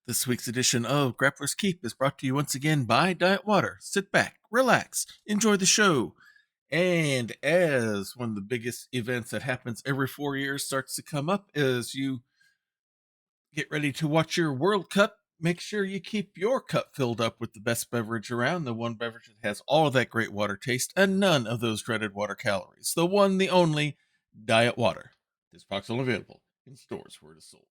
This week's edition of Grappler's Keep is brought to you once again by Diet Water. Sit back, relax, enjoy the show. And as one of the biggest events that happens every 4 years starts to come up, as you get ready to watch your World Cup, make sure you keep your cup filled up with the best beverage around, the one beverage that has all of that great water taste and none of those dreaded water calories. The one, the only, Diet Water. This box is available in stores where it is sold.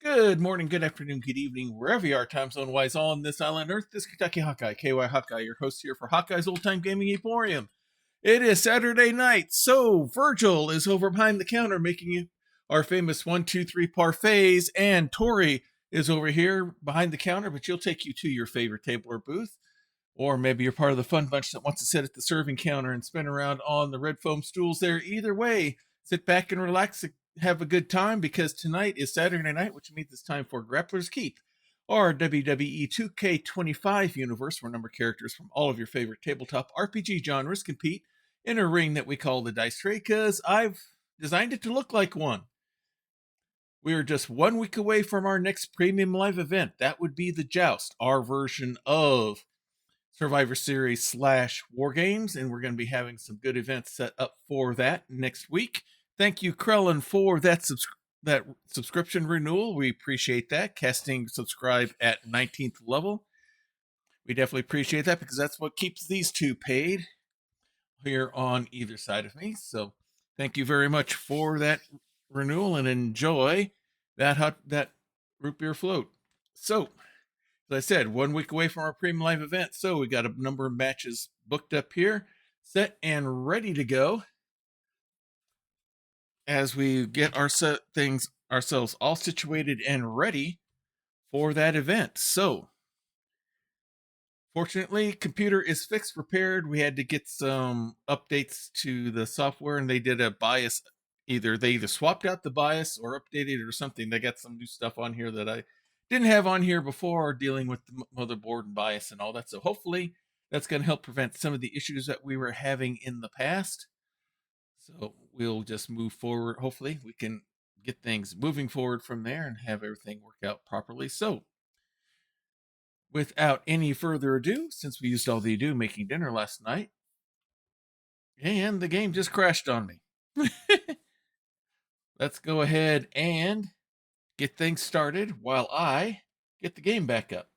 Good morning, good afternoon, good evening, wherever you are time zone wise on this island Earth. This is Kentucky Hawkeye, KY Hawkeye, your host here for Hawkeye's Old Time Gaming Emporium. It is Saturday night, so Virgil is over behind the counter making our famous 1, 2, 3 parfaits, and Tori is over here behind the counter, but she'll take you to your favorite table or booth. Or maybe you're part of the fun bunch that wants to sit at the serving counter and spin around on the red foam stools there. Either way, sit back and relax, have a good time, because tonight is Saturday night, which means it's time for Grappler's Keep, our WWE 2K25 universe, where number characters from all of your favorite tabletop RPG genres compete in a ring that we call the Dice Tray, because I've designed it to look like one. We are just 1 week away from our next premium live event. That would be the Joust, our version of Survivor Series / War Games, and we're going to be having some good events set up for that next week. Thank you, Krellin, for that subscription renewal. We appreciate that. Casting subscribe at 19th level. We definitely appreciate that, because that's what keeps these two paid here on either side of me. So thank you very much for that renewal, and enjoy that root beer float. So, as I said, 1 week away from our premium live event, so we got a number of matches booked up here, set and ready to go, as we get ourselves all situated and ready for that event. So, fortunately, computer is fixed, repaired. We had to get some updates to the software, and they did a BIOS. They either swapped out the BIOS or updated it or something. They got some new stuff on here that I didn't have on here before, dealing with the motherboard and BIOS and all that. So hopefully that's going to help prevent some of the issues that we were having in the past. So we'll just move forward. Hopefully we can get things moving forward from there and have everything work out properly. So without any further ado, since we used all the ado making dinner last night, and the game just crashed on me. Let's go ahead and get things started while I get the game back up.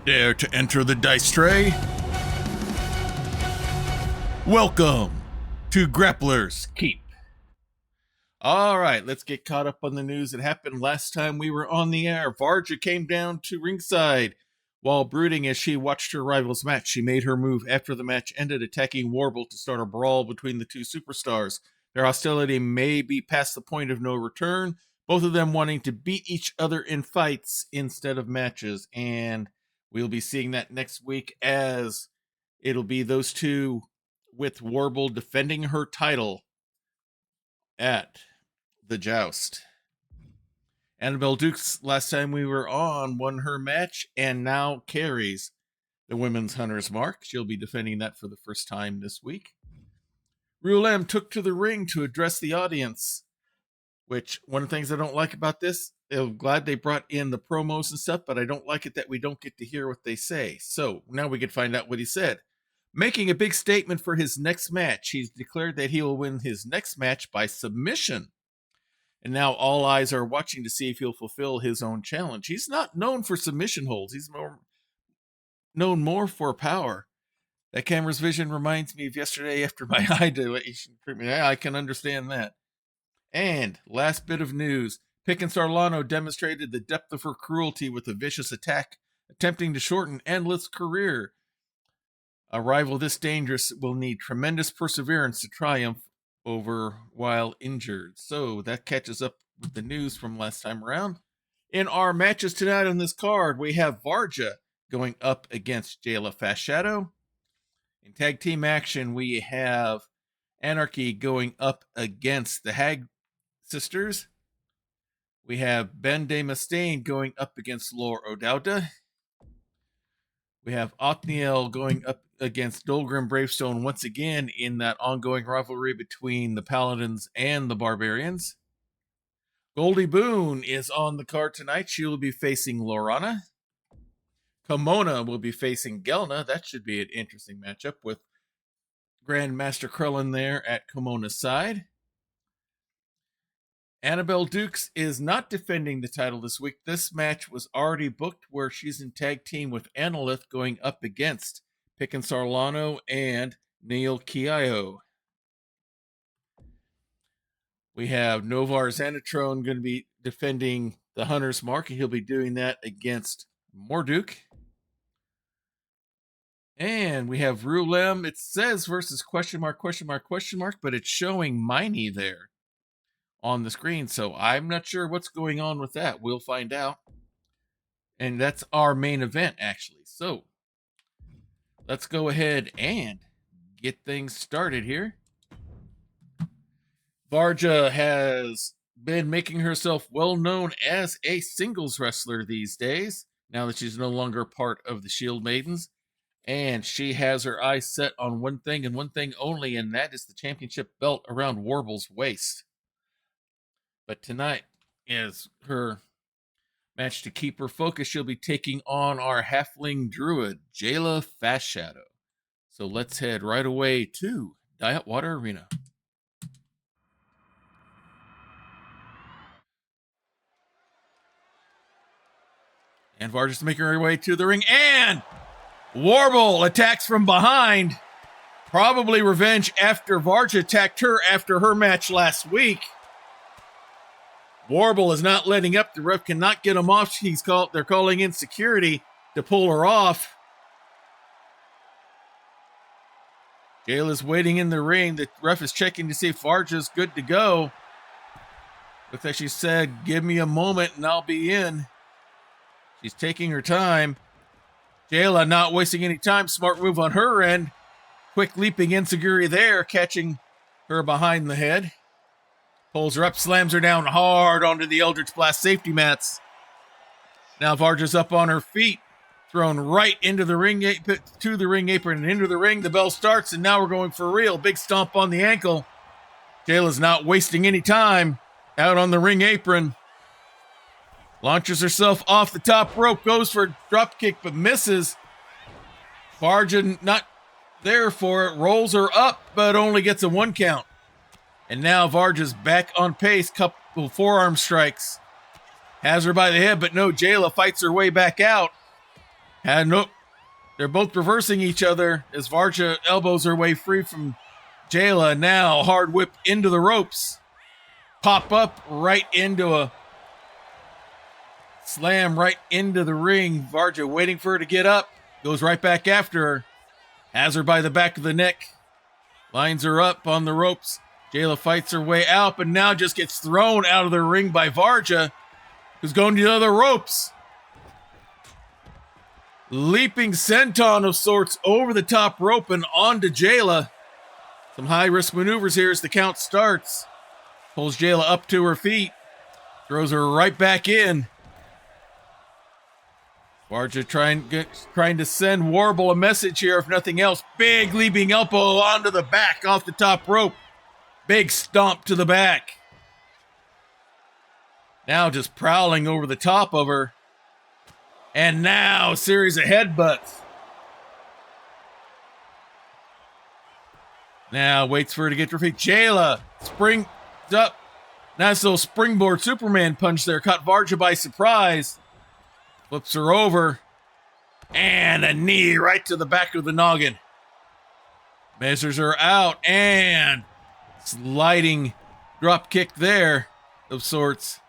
Dare to enter the dice tray? Welcome to Grappler's Keep. All right, let's get caught up on the news that happened last time we were on the air. Varja came down to ringside while brooding as she watched her rivals match. She made her move after the match ended, attacking Warble to start a brawl between the two superstars. Their hostility may be past the point of no return, both of them wanting to beat each other in fights instead of matches, and we'll be seeing that next week, as it'll be those two, with Warble defending her title at the Joust. Annabelle Dukes, last time we were on, won her match and now carries the Women's Hunter's Mark. She'll be defending that for the first time this week. Rulem took to the ring to address the audience, which one of the things I don't like about this, I'm glad they brought in the promos and stuff, but I don't like it that we don't get to hear what they say. So now we can find out what he said. Making a big statement for his next match, he's declared that he will win his next match by submission. And now all eyes are watching to see if he'll fulfill his own challenge. He's not known for submission holds. He's known more for power. That camera's vision reminds me of yesterday after my eye dilation treatment. I can understand that. And last bit of news. Pickens Arlano demonstrated the depth of her cruelty with a vicious attack, attempting to shorten Endless' career. A rival this dangerous will need tremendous perseverance to triumph over while injured. So that catches up with the news from last time around. In our matches tonight on this card, we have Varja going up against Jayla Fast Shadow. In tag team action, we have Anarchy going up against the Hag Sisters. We have Ben De Mustaine going up against Laura O'Dowda. We have Othniel going up against Dolgrim Bravestone once again in that ongoing rivalry between the Paladins and the Barbarians. Goldie Boone is on the card tonight. She will be facing Lorana. Kimona will be facing Gelna. That should be an interesting matchup with Grandmaster Krellin there at Kimona's side. Annabelle Dukes is not defending the title this week. This match was already booked where she's in tag team with Annalith going up against Pickens Arlano and Neil Kiao. We have Novar Xanatrone going to be defending the Hunter's Mark, and he'll be doing that against Morduk. And we have Rulem. It says versus question mark, but it's showing Miney there on the screen. So I'm not sure what's going on with that. We'll find out. And that's our main event, actually. So let's go ahead and get things started here. Varja has been making herself well known as a singles wrestler these days, now that she's no longer part of the Shield Maidens. And she has her eyes set on one thing and one thing only, and that is the championship belt around Warble's waist. But tonight is her match to keep her focused. She'll be taking on our halfling druid, Jayla Fast Shadow. So let's head right away to Diet Water Arena. And Varja's making her way to the ring, and Warble attacks from behind. Probably revenge after Varja attacked her after her match last week. Warble is not letting up. The ref cannot get him off. They're calling in security to pull her off. Jayla's waiting in the ring. The ref is checking to see if Varja's good to go. Looks like she said, "Give me a moment and I'll be in." She's taking her time. Jayla not wasting any time. Smart move on her end. Quick leaping enziguri there, catching her behind the head. Pulls her up, slams her down hard onto the Eldritch Blast safety mats. Now Varja's up on her feet, thrown right into the ring, to the ring apron and into the ring. The bell starts, and now we're going for real. Big stomp on the ankle. Jayla's not wasting any time. Out on the ring apron. Launches herself off the top rope, goes for a drop kick, but misses. Varja not there for it, rolls her up, but only gets a 1 count. And now Varja's back on pace, couple forearm strikes. Has her by the head, but no, Jayla fights her way back out. And nope, they're both reversing each other as Varja elbows her way free from Jayla. Now hard whip into the ropes. Pop up right into a slam right into the ring. Varja waiting for her to get up. Goes right back after her. Has her by the back of the neck. Lines her up on the ropes. Jayla fights her way out, but now just gets thrown out of the ring by Varja, who's going to the other ropes. Leaping senton of sorts over the top rope and onto Jayla. Some high-risk maneuvers here as the count starts. Pulls Jayla up to her feet. Throws her right back in. Varja trying to send Warble a message here, if nothing else. Big leaping elbow onto the back off the top rope. Big stomp to the back. Now just prowling over the top of her. And now a series of headbutts. Now waits for her to get to her feet. Jayla springs up. Nice little springboard Superman punch there. Caught Varja by surprise. Flips her over. And a knee right to the back of the noggin. Measures her out. And sliding drop kick there of sorts.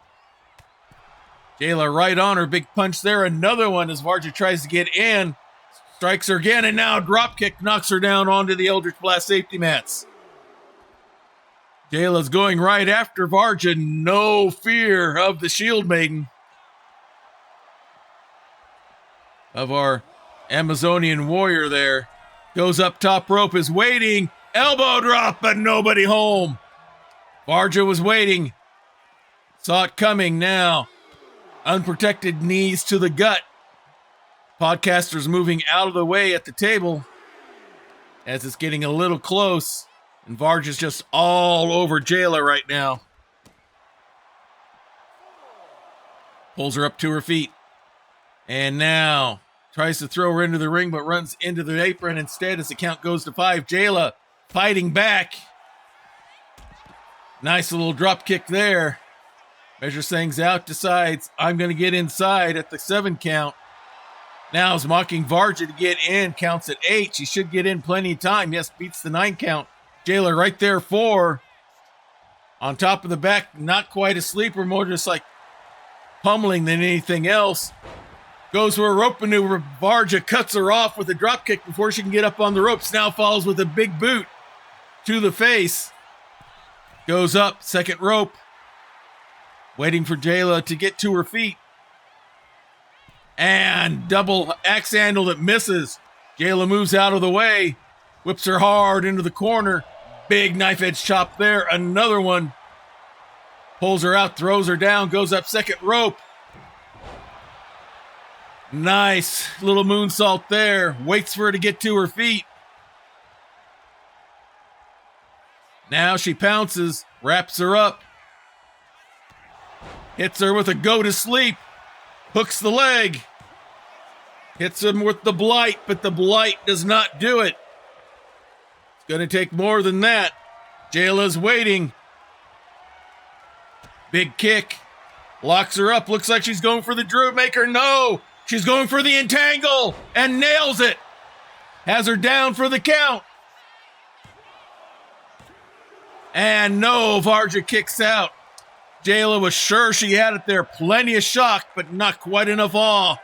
Jayla right on her. Big punch there. Another one as Varja tries to get in. Strikes her again. And now drop kick knocks her down onto the Eldritch Blast safety mats. Jayla's going right after Varja. No fear of the Shield Maiden. Of our Amazonian warrior there. Goes up top rope, is waiting. Elbow drop, but nobody home. Varja was waiting. Saw it coming now. Unprotected knees to the gut. Podcasters moving out of the way at the table as it's getting a little close. And Varja's just all over Jayla right now. Pulls her up to her feet. And now tries to throw her into the ring, but runs into the apron instead as the count goes to 5. Jayla fighting back. Nice little drop kick there. Measures things out, decides I'm going to get inside at the 7 count. Now is mocking Varja to get in, counts at 8. She should get in plenty of time. Yes, beats the 9 count. Jayla right there 4. On top of the back, not quite a sleeper, more just like pummeling than anything else. Goes for a rope maneuver. Varja cuts her off with a drop kick before she can get up on the ropes. Now follows with a big boot to the face. Goes up, second rope. Waiting for Jayla to get to her feet. And double axe handle that misses. Jayla moves out of the way. Whips her hard into the corner. Big knife edge chop there. Another one. Pulls her out, throws her down, goes up second rope. Nice little moonsault there. Waits for her to get to her feet. Now she pounces, wraps her up. Hits her with a go to sleep. Hooks the leg. Hits him with the blight, but the blight does not do it. It's going to take more than that. Jayla's waiting. Big kick. Locks her up. Looks like she's going for the Drew Maker. No! She's going for the entangle and nails it. Has her down for the count. And no, Varja kicks out. Jayla was sure she had it there. Plenty of shock, but not quite enough awe.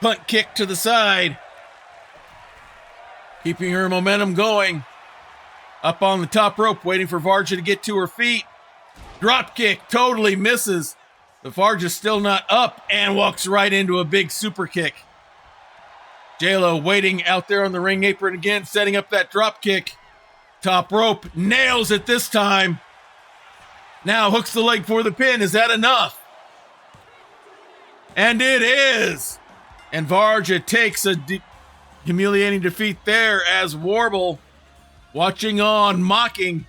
Punt kick to the side. Keeping her momentum going. Up on the top rope, waiting for Varja to get to her feet. Drop kick, totally misses. The Varja's still not up and walks right into a big super kick. Jayla waiting out there on the ring apron again, setting up that drop kick. Top rope, nails it this time. Now hooks the leg for the pin. Is that enough? And it is. And Varja takes a humiliating defeat there as Warble watching on, mocking.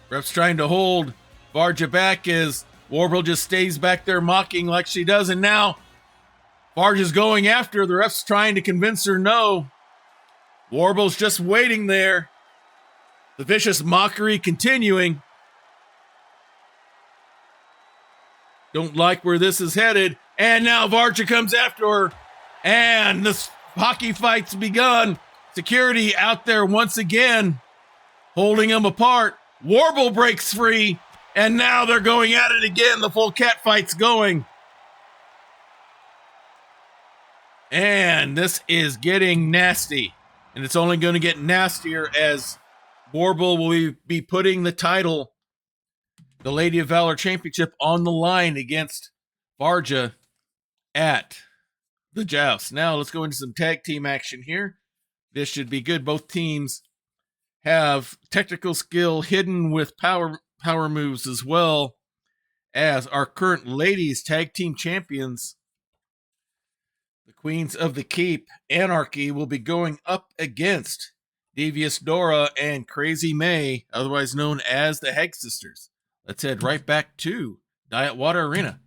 Ref's trying to hold Varja back as Warble just stays back there mocking like she does. And now Varja's going after her. The ref's trying to convince her no. Warble's just waiting there. The vicious mockery continuing. Don't like where this is headed. And now Varja comes after her. And this hockey fight's begun. Security out there once again, holding them apart. Warble breaks free. And now they're going at it again. The full cat fight's going. And this is getting nasty. And it's only going to get nastier as Warble will be putting the title, the Lady of Valor Championship, on the line against Varja at the Joust. Now let's go into some tag team action here. This should be good. Both teams have technical skill hidden with power moves, as well as our current ladies tag team champions. The Queens of the Keep, Anarchy, will be going up against Devious Dora and Crazy May, otherwise known as the Heg Sisters. let's head right back to Diet Water Arena.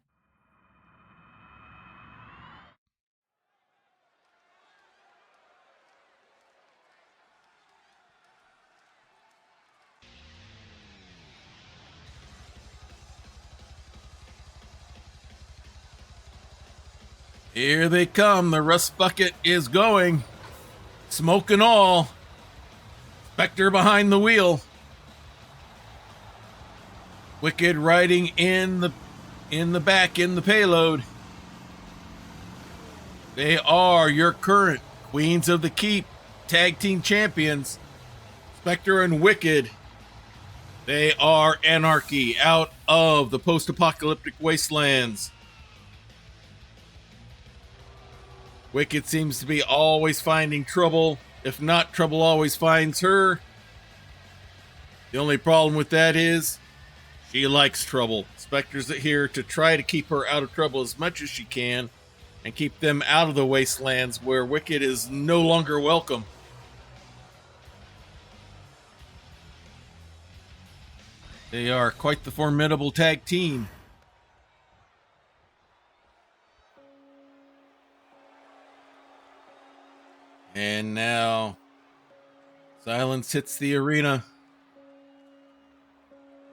Here they come. The rust bucket is going. Smoke and all. Spectre behind the wheel. Wicked riding in the back in the payload. They are your current Queens of the Keep tag team champions, Spectre and Wicked. They are Anarchy out of the post-apocalyptic wastelands. Wicked seems to be always finding trouble. If not, trouble always finds her. The only problem with that is she likes trouble. Spectre's here to try to keep her out of trouble as much as she can and keep them out of the wastelands where Wicked is no longer welcome. They are quite the formidable tag team. And now, silence hits the arena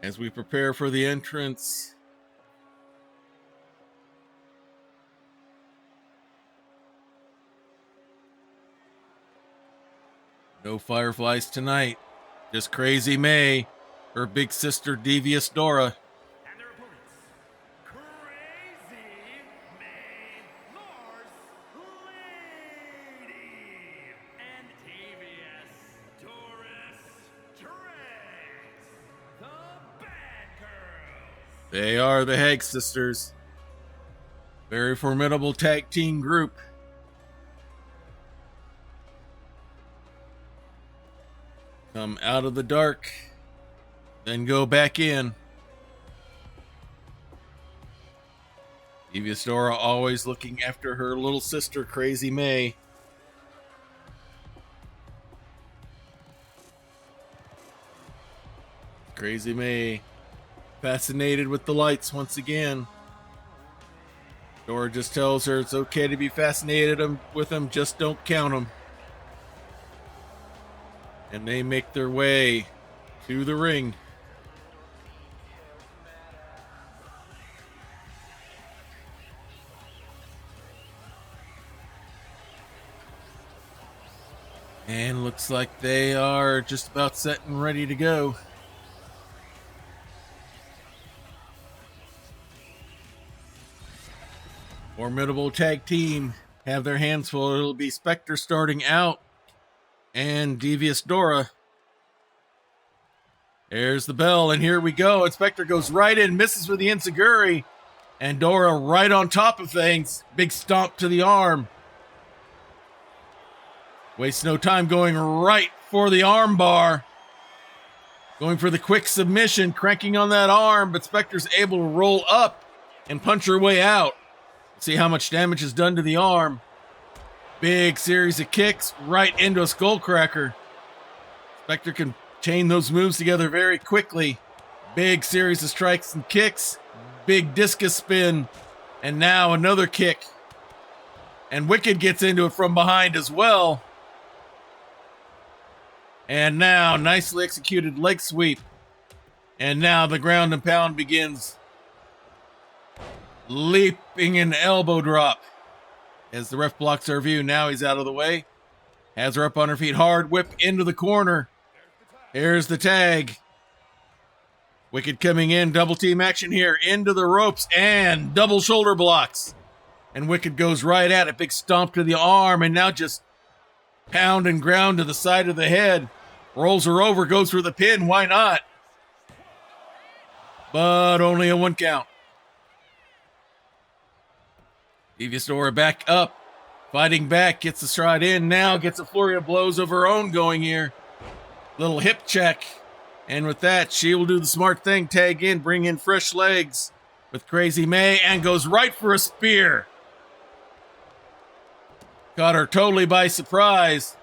as we prepare for the entrance. No Fireflies tonight, just Crazy May, her big sister Devious Dora. And their opponents, Crazy May, Lars, Lady, and Devious Doris Dregs, the Bad Girls. They are the Hag Sisters. Very formidable tag team group. Come out of the dark, then go back in. Devious Dora always looking after her little sister, Crazy May. Crazy May, fascinated with the lights once again. Dora just tells her it's okay to be fascinated with them, just don't count them. And they make their way to the ring. And looks like they are just about set and ready to go. Formidable tag team have their hands full. It'll be Spectre starting out and Devious Dora. There's the bell, and here we go. And Spectre goes right in, misses with the enziguri, and Dora right on top of things. Big stomp to the arm. Wastes no time going right for the arm bar. Going for the quick submission, cranking on that arm, but Spectre's able to roll up and punch her way out. See how much damage is done to the arm. Big series of kicks right into a skullcracker. Spectre can chain those moves together very quickly. Big series of strikes and kicks. Big discus spin. And now another kick. And Wicked gets into it from behind as well. And now nicely executed leg sweep. And now the ground and pound begins. Leaping an elbow drop. As the ref blocks our view, now he's out of the way. Has her up on her feet, hard whip into the corner. Here's the tag. Wicked coming in, double team action here, into the ropes, and double shoulder blocks. And Wicked goes right at it, big stomp to the arm, and now just pound and ground to the side of the head. Rolls her over, goes for the pin, why not? But only a 1 count. Devious Dora back up, fighting back, gets the stride in, now gets a flurry of blows of her own going here. Little hip check, and with that, she will do the smart thing, tag in, bring in fresh legs with Crazy May, and goes right for a spear. Caught her totally by surprise.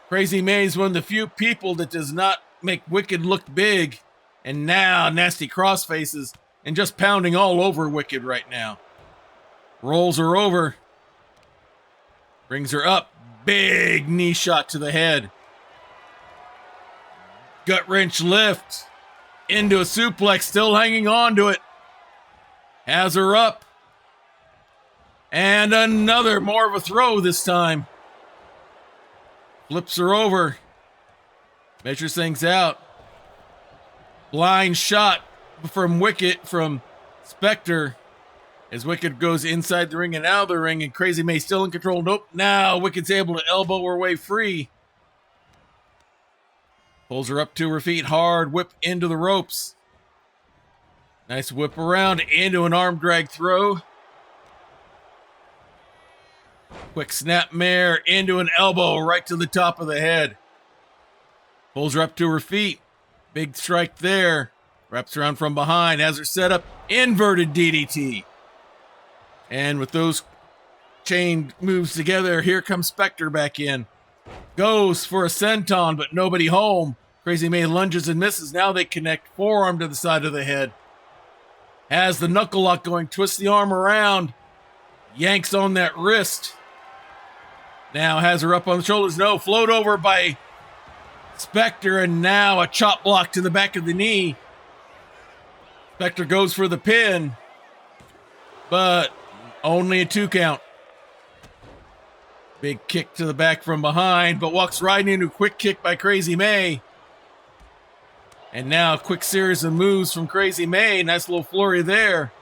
Crazy May is one of the few people that does not make Wicked look big. And now nasty cross faces and just pounding all over Wicked right now. Rolls her over. Brings her up. Big knee shot to the head. Gut wrench lift. Into a suplex, still hanging on to it. Has her up. And another, more of a throw this time. Flips her over. Measures things out. Blind shot from Spectre. As Wicked goes inside the ring and out of the ring, and Crazy May still in control. Nope, now Wicked's able to elbow her way free. Pulls her up to her feet, hard whip into the ropes. Nice whip around into an arm drag throw. Quick snapmare into an elbow right to the top of the head. Pulls her up to her feet. Big strike there. Wraps around from behind, has her set up. Inverted DDT. And with those chain moves together, here comes Spectre back in. Goes for a senton, but nobody home. Crazy May lunges and misses. Now they connect. Forearm to the side of the head. Has the knuckle lock going. Twists the arm around. Yanks on that wrist. Now has her up on the shoulders. No, float over by Spectre, and now a chop block to the back of the knee. Spectre goes for the pin, but only a 2 count. Big kick to the back from behind, but walks right into a quick kick by Crazy May. And now a quick series of moves from Crazy May. Nice little flurry there.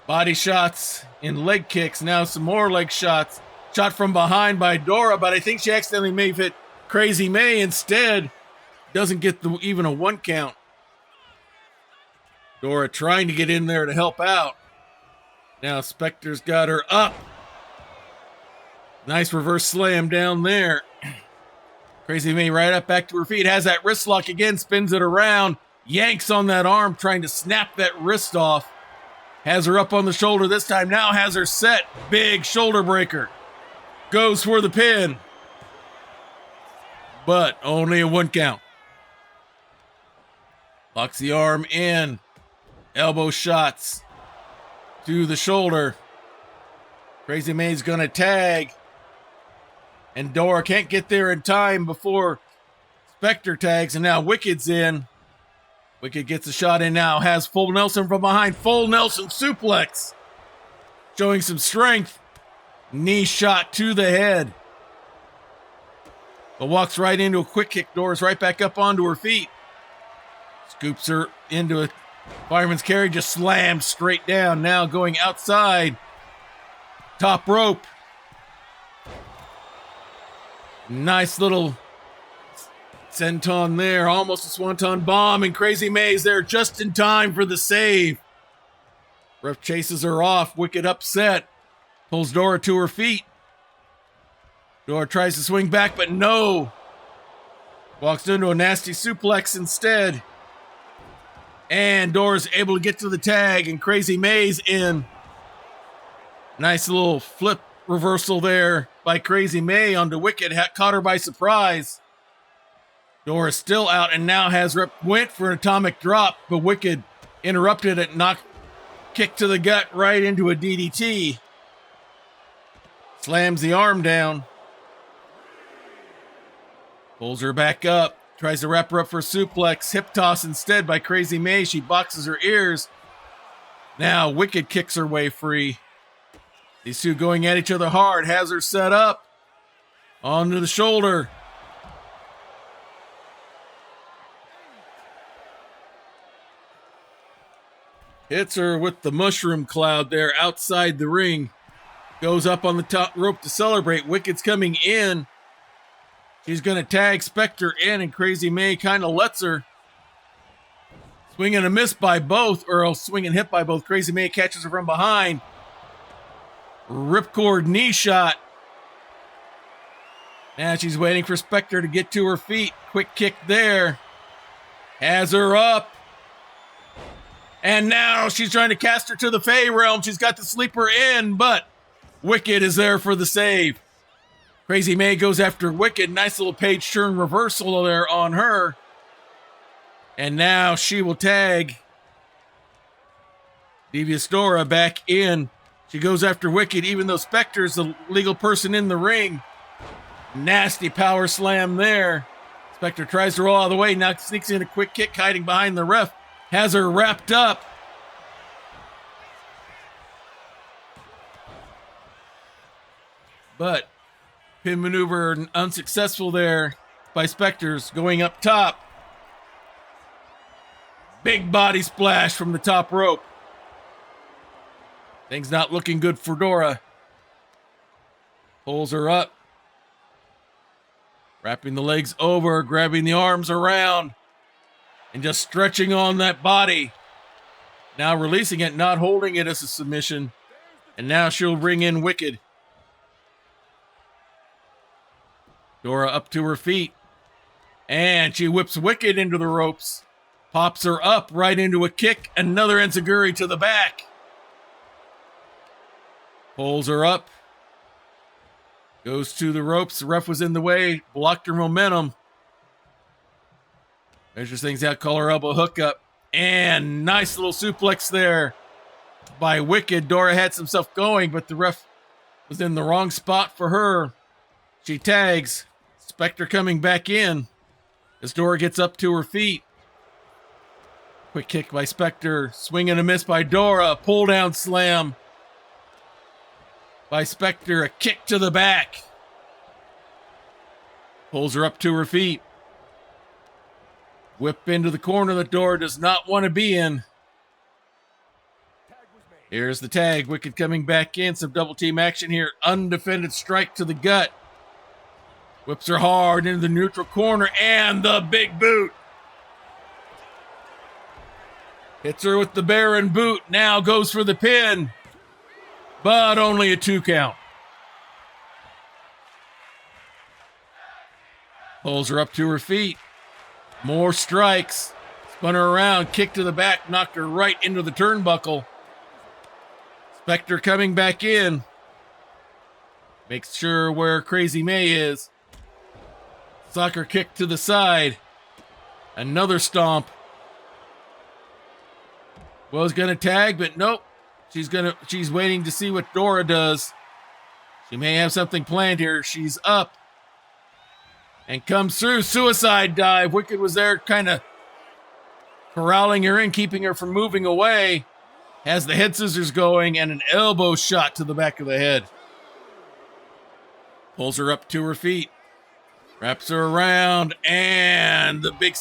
Body shots and leg kicks. Now some more leg shots. Shot from behind by Dora, but I think she accidentally may have hit Crazy May instead. Doesn't get even a 1 count. Dora trying to get in there to help out. Now Spectre's got her up. Nice reverse slam down there. Crazy May right up back to her feet. Has that wrist lock again. Spins it around. Yanks on that arm, trying to snap that wrist off. Has her up on the shoulder this time. Now has her set. Big shoulder breaker. Goes for the pin. But only a 1 count. Locks the arm in. Elbow shots to the shoulder. Crazy May's gonna tag. And Dora can't get there in time before Spectre tags, and now Wicked's in. Wicked gets a shot in now, has full Nelson from behind. Full Nelson suplex. Showing some strength. Knee shot to the head. But walks right into a quick kick. Dora's right back up onto her feet. Scoops her into a fireman's carry, just slammed straight down. Now going outside. Top rope. Nice little senton there. Almost a swanton bomb. And Crazy May's there just in time for the save. Ref chases her off. Wicked upset. Pulls Dora to her feet. Dora tries to swing back, but no. Walks into a nasty suplex instead. And Dora's able to get to the tag, and Crazy May's in. Nice little flip reversal there by Crazy May onto Wicked. Caught her by surprise. Dora's still out and now went for an atomic drop, but Wicked interrupted it, kick to the gut right into a DDT. Slams the arm down. Pulls her back up. Tries to wrap her up for a suplex. Hip toss instead by Crazy May. She boxes her ears. Now Wicked kicks her way free. These two going at each other hard. Has her set up. Onto the shoulder. Hits her with the mushroom cloud there outside the ring. Goes up on the top rope to celebrate. Wicked's coming in. She's going to tag Spectre in, and Crazy May kind of lets her. Swing and a miss by both, or else swing and hit by both. Crazy May catches her from behind. Ripcord knee shot. Now she's waiting for Spectre to get to her feet. Quick kick there. Has her up. And now she's trying to cast her to the Fey realm. She's got the sleeper in, but Wicked is there for the save. Crazy May goes after Wicked. Nice little page turn reversal there on her. And now she will tag. Devious Dora back in. She goes after Wicked, even though Spectre's the legal person in the ring. Nasty power slam there. Spectre tries to roll out of the way. Now sneaks in a quick kick, hiding behind the ref. Has her wrapped up. But pin maneuver unsuccessful there by Spectre's. Going up top. Big body splash from the top rope. Things not looking good for Dora. Pulls her up. Wrapping the legs over, grabbing the arms around, and just stretching on that body. Now releasing it, not holding it as a submission. And now she'll bring in Wicked. Dora up to her feet. And she whips Wicked into the ropes. Pops her up right into a kick. Another enziguri to the back. Pulls her up. Goes to the ropes. The ref was in the way. Blocked her momentum. Measures things out. Collar elbow hookup. And nice little suplex there by Wicked. Dora had some stuff going, but the ref was in the wrong spot for her. She tags. Spectre coming back in as Dora gets up to her feet. Quick kick by Spectre. Swing and a miss by Dora. Pull down slam by Spectre. A kick to the back. Pulls her up to her feet. Whip into the corner that Dora does not want to be in. Here's the tag. Wicked coming back in. Some double team action here. Undefended strike to the gut. Whips her hard into the neutral corner and the big boot. Hits her with the Baron boot. Now goes for the pin. But only a 2 count. Pulls her up to her feet. More strikes. Spun her around. Kick to the back. Knocked her right into the turnbuckle. Spectre coming back in. Makes sure where Crazy May is. Soccer kick to the side. Another stomp. Was gonna tag, but nope. She's waiting to see what Dora does. She may have something planned here. She's up. And comes through. Suicide dive. Wicked was there kind of corralling her in, keeping her from moving away. Has the head scissors going and an elbow shot to the back of the head. Pulls her up to her feet. Wraps her around, and the big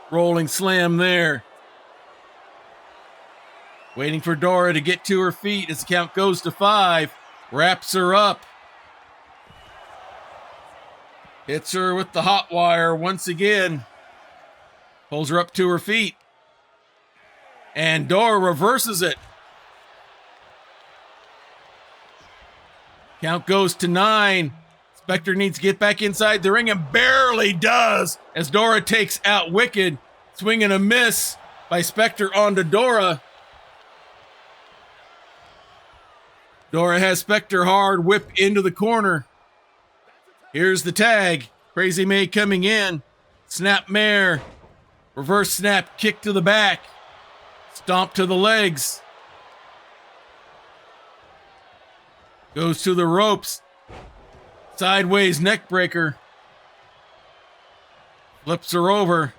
rolling slam there. Waiting for Dora to get to her feet as the count goes to 5. Wraps her up. Hits her with the hot wire once again. Pulls her up to her feet. And Dora reverses it. Count goes to 9. Spectre needs to get back inside the ring and barely does as Dora takes out Wicked. Swing and a miss by Spectre onto Dora. Dora has Spectre hard, whip into the corner. Here's the tag. Crazy May coming in. Snap mare. Reverse snap, kick to the back. Stomp to the legs. Goes to the ropes. Sideways neck breaker. Flips her over.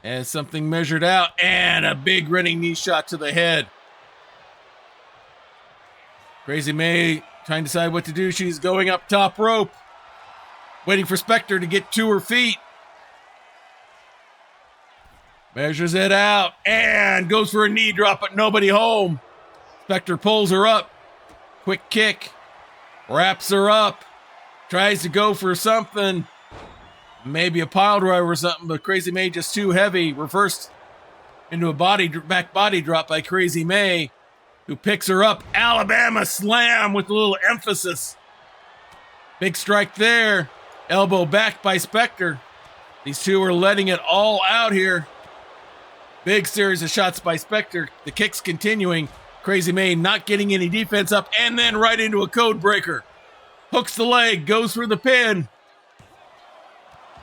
Has something measured out. And a big running knee shot to the head. Crazy May trying to decide what to do. She's going up top rope. Waiting for Spectre to get to her feet. Measures it out. And goes for a knee drop, but nobody home. Spectre pulls her up. Quick kick. Wraps her up. Tries to go for something. Maybe a pile driver or something, but Crazy May just too heavy. Reversed into a back body drop by Crazy May, who picks her up. Alabama slam with a little emphasis. Big strike there. Elbow back by Spectre. These two are letting it all out here. Big series of shots by Spectre. The kicks continuing. Crazy May not getting any defense up, and then right into a code breaker. Hooks the leg, goes for the pin,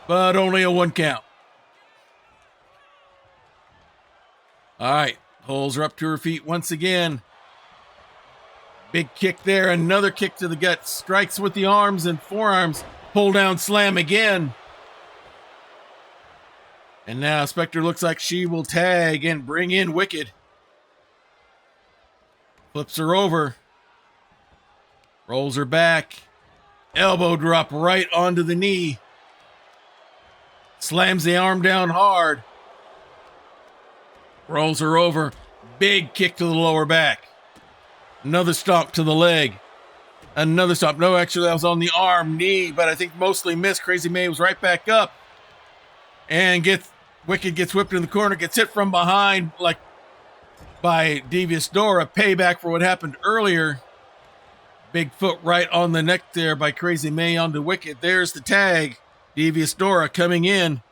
but only a 1 count. All right, holds her up to her feet once again. Big kick there, another kick to the gut. Strikes with the arms and forearms. Pull down slam again. And now Spectre looks like she will tag and bring in Wicked. Flips her over. Rolls her back. Elbow drop right onto the knee. Slams the arm down hard. Rolls her over. Big kick to the lower back. Another stomp to the leg. Another stomp. No, actually, that was on the arm, knee, but I think mostly missed. Crazy May was right back up. And Wicked gets whipped in the corner, gets hit from behind, like by Devious Dora. Payback for what happened earlier. Big foot right on the neck there by Crazy May onto Wicked. There's the tag. Devious Dora coming in.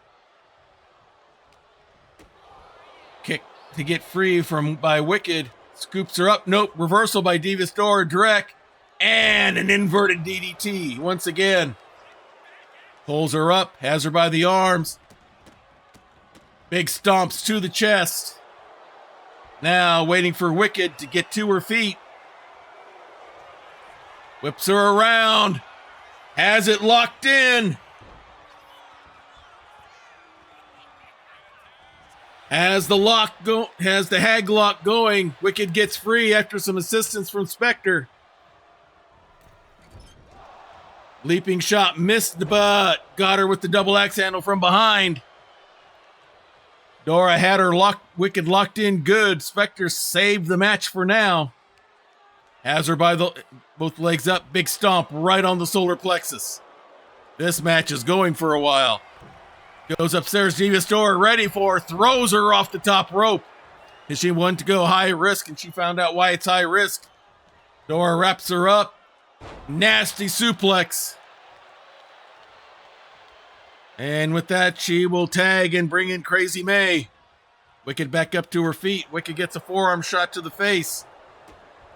Kick to get free by Wicked. Scoops her up. Nope. Reversal by Devious Dora direct. And an inverted DDT once again. Pulls her up. Has her by the arms. Big stomps to the chest. Now waiting for Wicked to get to her feet. Whips her around. Has it locked in. Has the hag lock going. Wicked gets free after some assistance from Spectre. Leaping shot missed, but got her with the double axe handle from behind. Dora had her Wicked locked in good. Spectre saved the match for now. Has her by both legs up. Big stomp right on the solar plexus. This match is going for a while. Goes upstairs. Devious Dora ready for her. Throws her off the top rope. And she wanted to go high risk, and she found out why it's high risk. Dora wraps her up. Nasty suplex. And with that, she will tag and bring in Crazy May. Wicked back up to her feet. Wicked gets a forearm shot to the face.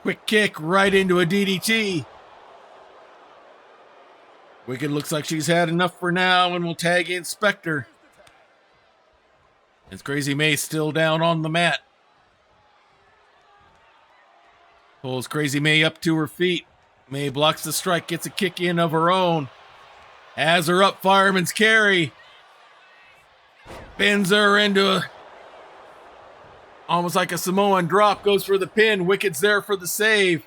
Quick kick right into a DDT. Wicked looks like she's had enough for now and will tag in Spectre. As Crazy May still down on the mat. Pulls Crazy May up to her feet. May blocks the strike, gets a kick in of her own. Has her up, fireman's carry. Bends her into almost like a Samoan drop, goes for the pin. Wicked's there for the save.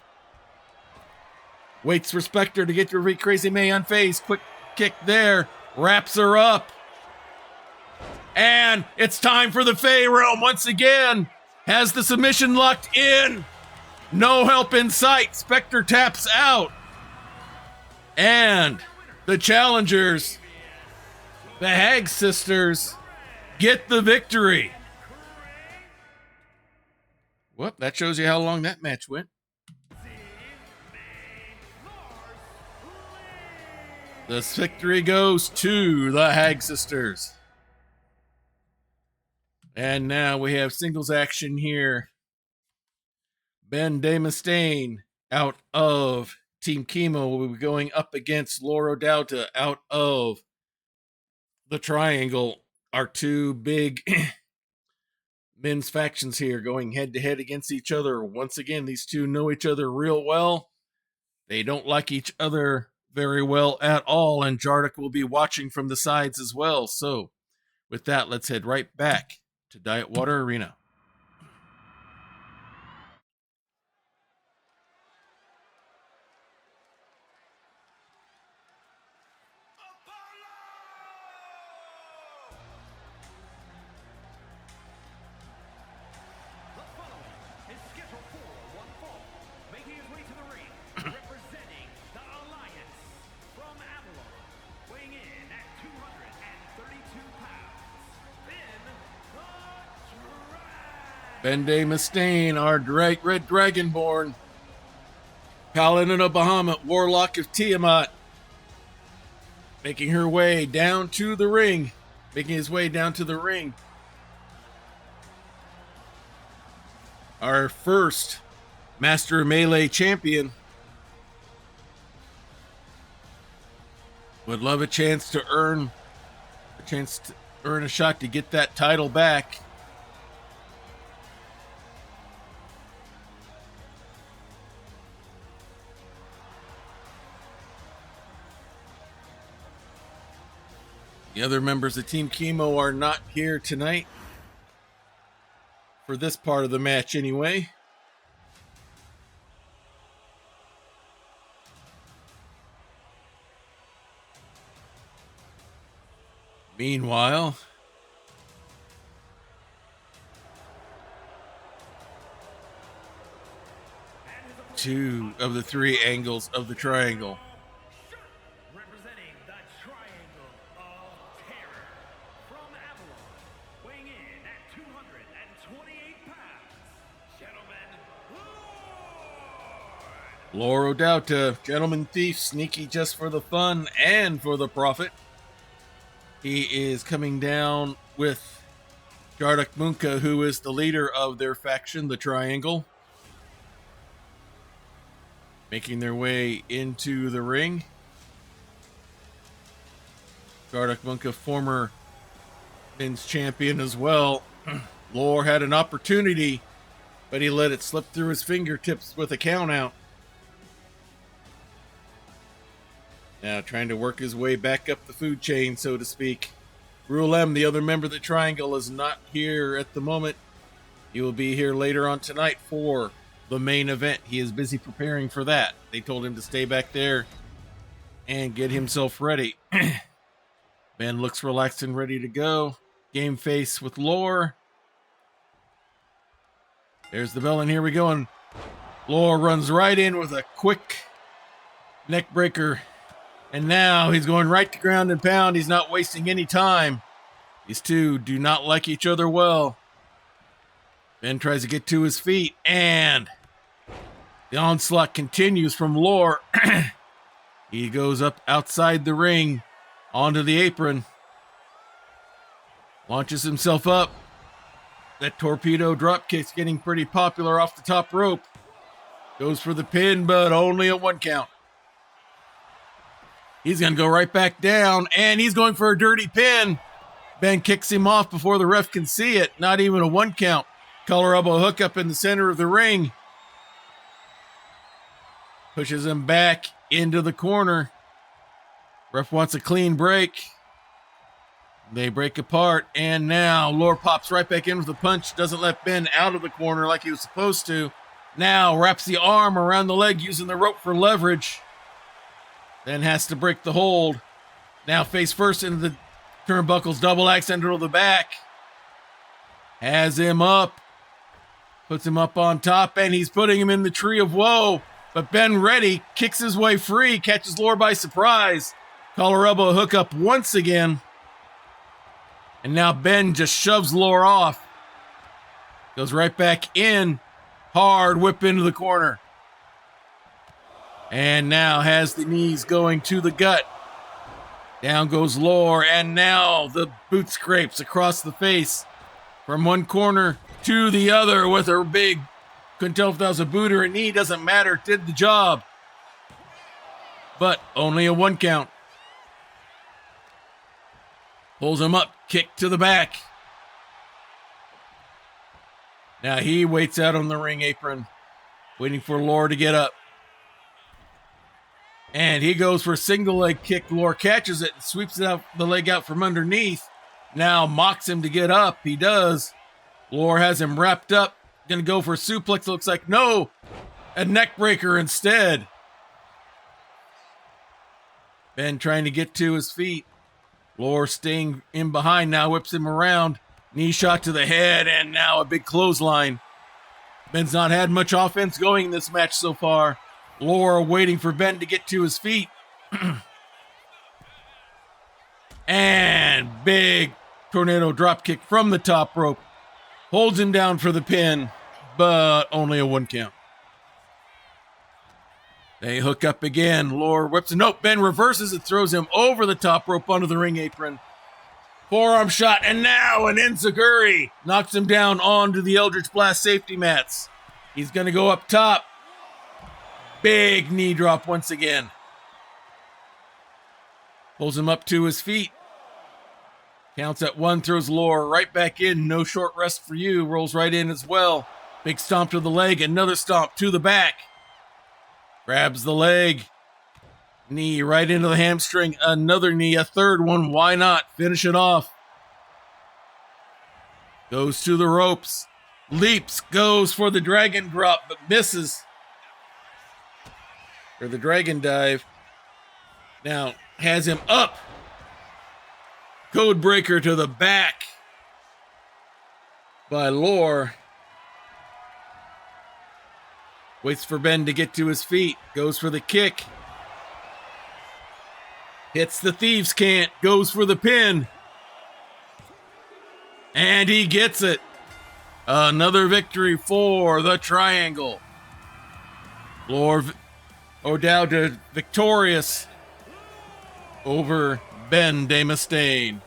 Waits for Spectre to get to her feet. Crazy May unfazed. Quick kick there. Wraps her up. And it's time for the Fey Realm once again. Has the submission locked in. No help in sight. Spectre taps out. And the challengers, the Hag Sisters, get the victory. Well, that shows you how long that match went. This victory goes to the Hag Sisters. And now we have singles action here. Ben Mustaine out of Team Chemo will be going up against Lauro Dauta out of the Triangle. Our two big men's factions here going head to head against each other. Once again, these two know each other real well. They don't like each other very well at all, and Jardik will be watching from the sides as well. So with that, let's head right back to Diet Water Arena. Ben Mustaine, our Red Dragonborn, Paladin of Bahamut, Warlock of Tiamat, making his way down to the ring. Our first Master Melee champion. Would love a chance to earn a shot to get that title back. The other members of Team Chemo are not here tonight. For this part of the match, anyway. Meanwhile, two of the three angles of the triangle. Representing the Triangle of Terror from Avalon, weighing in at 228 pounds, gentlemen, Lore Lord. O'Dowta, Gentleman Thief, sneaky just for the fun and for the profit. He is coming down with Jarduk Munka, who is the leader of their faction, the Triangle. Making their way into the ring. Jarduk Munka, former men's champion as well. Lore had an opportunity, but he let it slip through his fingertips with a count out. Now trying to work his way back up the food chain, so to speak. Rule M, the other member of the Triangle, is not here at the moment. He will be here later on tonight for the main event. He is busy preparing for that. They told him to stay back there and get himself ready. Ben looks relaxed and ready to go. Game face with Lore. There's the bell, and here we go. And Lore runs right in with a quick neck breaker. And now he's going right to ground and pound. He's not wasting any time. These two do not like each other well. Ben tries to get to his feet, and the onslaught continues from Lore. He goes up outside the ring, onto the apron. Launches himself up. That torpedo dropkick's getting pretty popular off the top rope. Goes for the pin, but only a 1 count. He's going to go right back down, and he's going for a dirty pin. Ben kicks him off before the ref can see it. Not even a 1 count. Collar elbow hook up in the center of the ring. Pushes him back into the corner. Ref wants a clean break. They break apart, and now Lore pops right back in with a punch. Doesn't let Ben out of the corner like he was supposed to. Now wraps the arm around the leg using the rope for leverage. Then has to break the hold. Now face first into the turnbuckles, double axe under the back. Has him up. Puts him up on top, and he's putting him in the tree of woe. But Ben ready, kicks his way free, catches Lore by surprise. Collar elbow hook up once again. And now Ben just shoves Lore off. Goes right back in. Hard whip into the corner. And now has the knees going to the gut. Down goes Lore, and now the boot scrapes across the face. From one corner to the other with her big, couldn't tell if that was a boot or a knee, doesn't matter, did the job. But only a 1 count. Pulls him up, kick to the back. Now he waits out on the ring apron, waiting for Lore to get up. And he goes for a single leg kick. Lore catches it and sweeps it out, the leg out from underneath. Now mocks him to get up. He does. Lore has him wrapped up. Gonna go for a suplex. Looks like no. A neck breaker instead. Ben trying to get to his feet. Lore staying in behind now, whips him around. Knee shot to the head, and now a big clothesline. Ben's not had much offense going in this match so far. Lore waiting for Ben to get to his feet. And big tornado drop kick from the top rope. Holds him down for the pin, but only a 1 count. They hook up again. Lore whips him. Nope, Ben reverses it, throws him over the top rope onto the ring apron. Forearm shot, and now an enziguri knocks him down onto the Eldritch Blast safety mats. He's going to go up top. Big knee drop once again. Pulls him up to his feet. Counts at 1, throws Lore right back in. No short rest for you. Rolls right in as well. Big stomp to the leg. Another stomp to the back. Grabs the leg. Knee right into the hamstring. Another knee, a third one. Why not? Finish it off. Goes to the ropes. Leaps, goes for the dragon drop, but misses. Or the dragon dive. Now has him up. Codebreaker to the back by Lore. Waits for Ben to get to his feet. Goes for the kick. Hits the thieves' cant. Goes for the pin. And he gets it. Another victory for the Triangle. Lore O'Dowd victorious over Ben de Mustaine.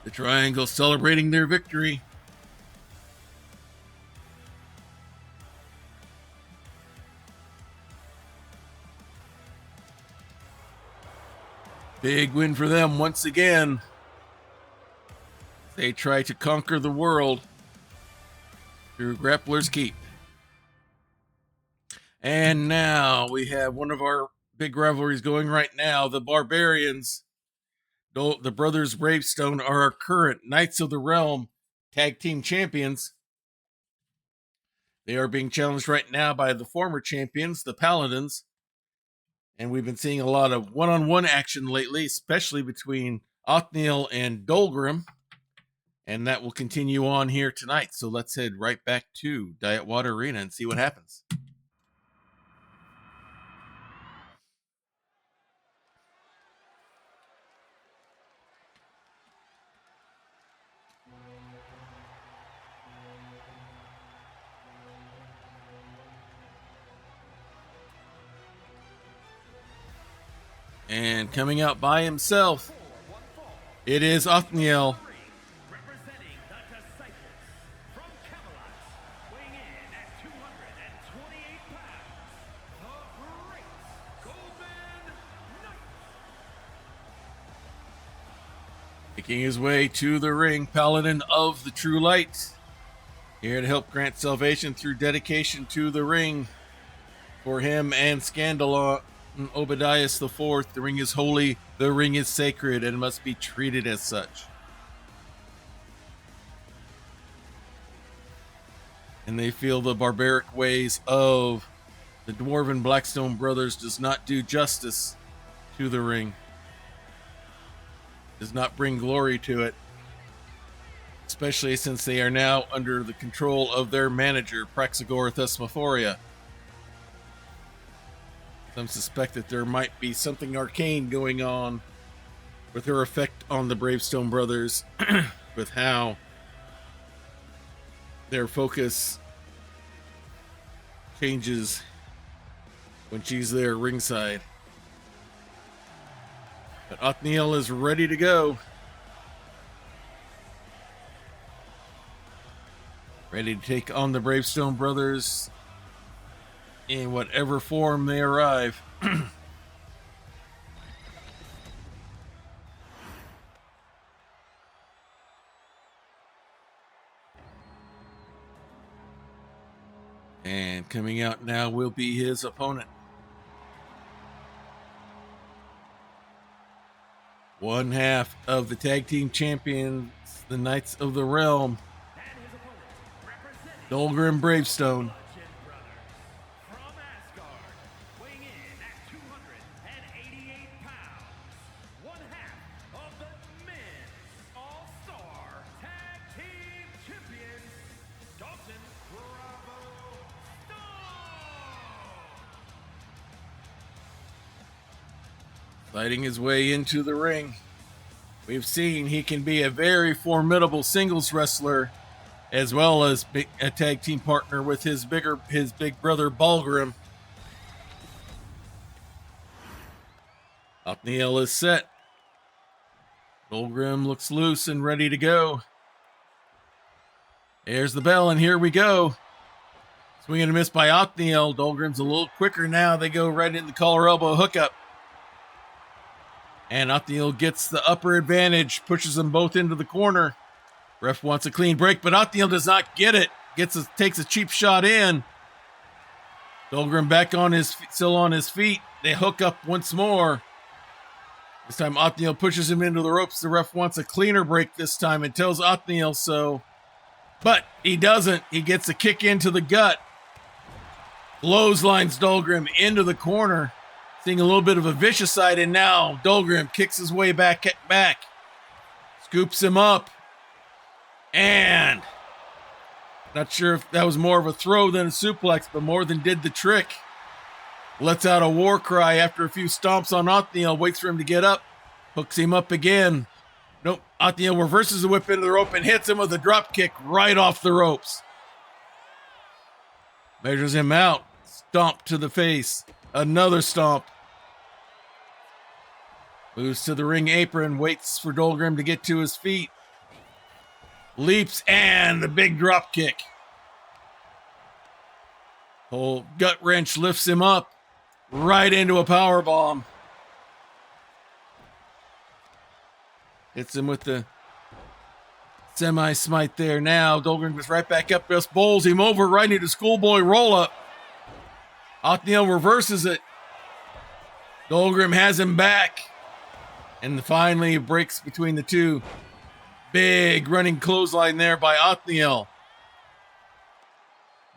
The Triangle celebrating their victory. Big win for them once again. They try to conquer the world through Grappler's Keep. And now we have one of our big rivalries going right now. The Barbarians, the brothers Bravestone, are our current Knights of the Realm tag team champions. They are being challenged right now by the former champions, the Paladins. And we've been seeing a lot of one-on-one action lately, especially between Othniel and Dolgrim. And that will continue on here tonight. So let's head right back to Diet Water Arena and see what happens. And coming out by himself, it is Othniel. Representing the Disciples from Camelot, weighing in at 228 pounds, the Great Golden Knight. Making his way to the ring, Paladin of the True Light. Here to help grant salvation through dedication to the ring. For him and Scandalon Obadias IV, the ring is holy, the ring is sacred, and must be treated as such. And they feel the barbaric ways of the Dwarven Blackstone brothers does not do justice to the ring. Does not bring glory to it. Especially since they are now under the control of their manager, Praxagora Thesmophoria. Some suspect that there might be something arcane going on with her effect on the Bravestone brothers, with how their focus changes when she's there ringside. But Othniel is ready to go. Ready to take on the Bravestone brothers in whatever form they arrive. And coming out now will be his opponent. One half of the tag team champions, the Knights of the Realm, Dolgrim Bravestone. From Asgard, weighing in at 288 pounds, one half of the Men's All-Star Tag Team Champions, Dalton Bravo Stone. Fighting his way into the ring. We've seen he can be a very formidable singles wrestler, as well as a tag team partner with his big brother Balgrim. Othniel is set. Balgrim looks loose and ready to go. There's the bell, and here we go. Swing and a miss by Othniel. Dolgrim's a little quicker now. They go right in the collar elbow hookup. And Othniel gets the upper advantage, pushes them both into the corner. Ref wants a clean break, but Othniel does not get it. Takes a cheap shot in. Dahlgren still on his feet. They hook up once more. This time Othniel pushes him into the ropes. The ref wants a cleaner break this time and tells Othniel so. But he doesn't. He gets a kick into the gut. Clotheslines Dahlgren into the corner. Seeing a little bit of a vicious side, and now Dahlgren kicks his way back. Scoops him up. And not sure if that was more of a throw than a suplex, but more than did the trick. Lets out a war cry after a few stomps on Othniel, waits for him to get up, hooks him up again. Nope, Othniel reverses the whip into the rope and hits him with a drop kick right off the ropes. Measures him out, stomp to the face, another stomp. Moves to the ring apron, waits for Dahlgren to get to his feet. Leaps, and the big drop kick. Whole gut wrench lifts him up right into a power bomb. Hits him with the semi-smite there. Now Dahlgren goes right back up, just bowls him over right into schoolboy roll-up. Othniel reverses it. Dahlgren has him back. And finally breaks between the two. Big running clothesline there by Othniel.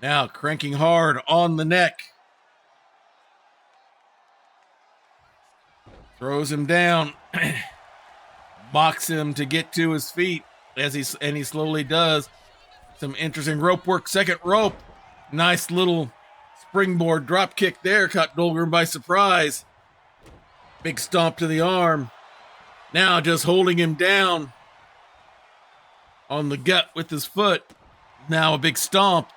Now cranking hard on the neck. Throws him down. Mocks him to get to his feet and he slowly does. Some interesting rope work. Second rope. Nice little springboard drop kick there. Caught Dahlgren by surprise. Big stomp to the arm. Now just holding him down on the gut with his foot. Now a big stomp.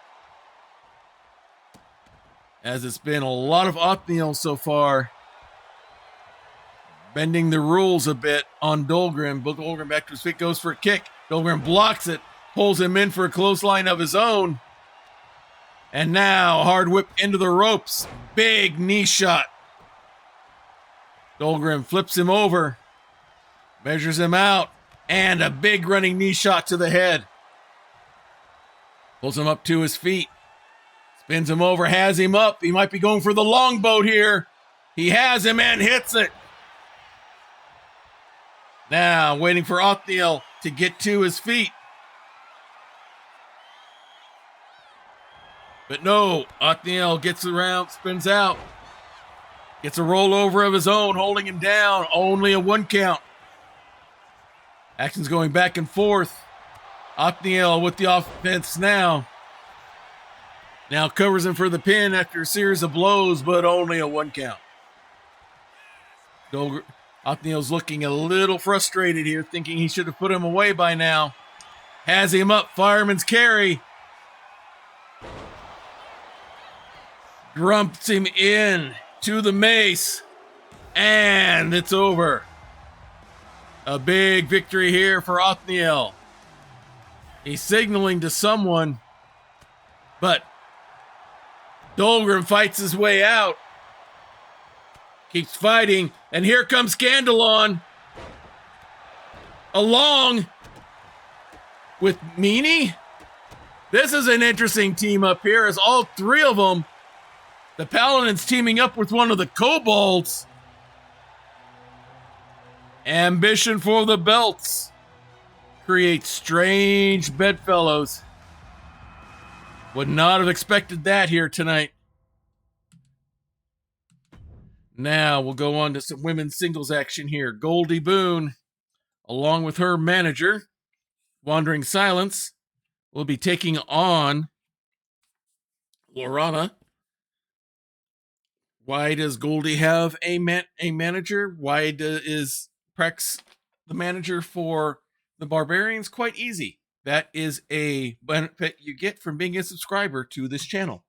As it's been a lot of Othniel so far. Bending the rules a bit on Dahlgren. Dahlgren back to his feet, goes for a kick. Dahlgren blocks it, pulls him in for a clothesline of his own. And now hard whip into the ropes. Big knee shot. Dahlgren flips him over. Measures him out. And a big running knee shot to the head. Pulls him up to his feet. Spins him over, has him up. He might be going for the longboat here. He has him and hits it. Now waiting for Othniel to get to his feet. But no, Othniel gets around, spins out. Gets a rollover of his own, holding him down. Only a 1 count. Action's going back and forth. Othniel with the offense now. Now covers him for the pin after a series of blows, but only a 1 count. Othniel's looking a little frustrated here, thinking he should have put him away by now. Has him up, fireman's carry. Drumps him in to the mace. And it's over. A big victory here for Othniel. He's signaling to someone, but Dahlgren fights his way out. Keeps fighting, and here comes Scandalon along with Meanie. This is an interesting team up here, as all three of them, the Paladins teaming up with one of the Kobolds. Ambition for the belts creates strange bedfellows. Would not have expected that here tonight. Now we'll go on to some women's singles action here. Goldie Boone, along with her manager, Wandering Silence, will be taking on Lorana. Why does Goldie have a manager? Why is Prex the manager for the Barbarians? Quite easy. That is a benefit you get from being a subscriber to this channel.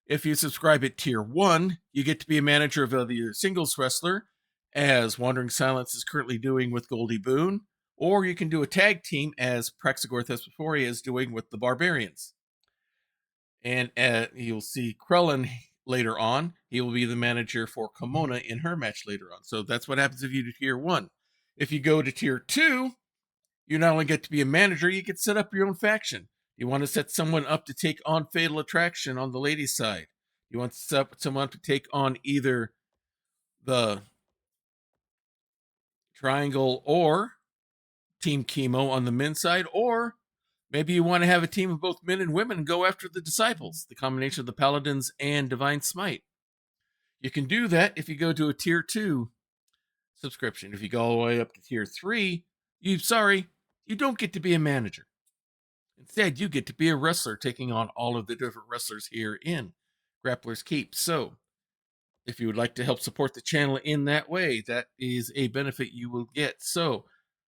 If you subscribe at Tier 1, you get to be a manager of either singles wrestler, as Wandering Silence is currently doing with Goldie Boone, or you can do a tag team, as Praxagor Thesperia is doing with the Barbarians. And you'll see Krellin later on. He will be the manager for Kimona in her match later on. So that's what happens if you do Tier 1. If you go to Tier 2, You not only get to be a manager, you can set up your own faction. You want to set someone up to take on Fatal Attraction on the ladies' side. You want to set up someone to take on either the Triangle or Team Chemo on the men's side, or maybe you want to have a team of both men and women and go after the Disciples, the combination of the Paladins and Divine Smite. You can do that if you go to a tier 2 subscription. If you go all the way up to tier 3, you don't get to be a manager. Instead, you get to be a wrestler taking on all of the different wrestlers here in Grappler's Keep. So, if you would like to help support the channel in that way, that is a benefit you will get. So,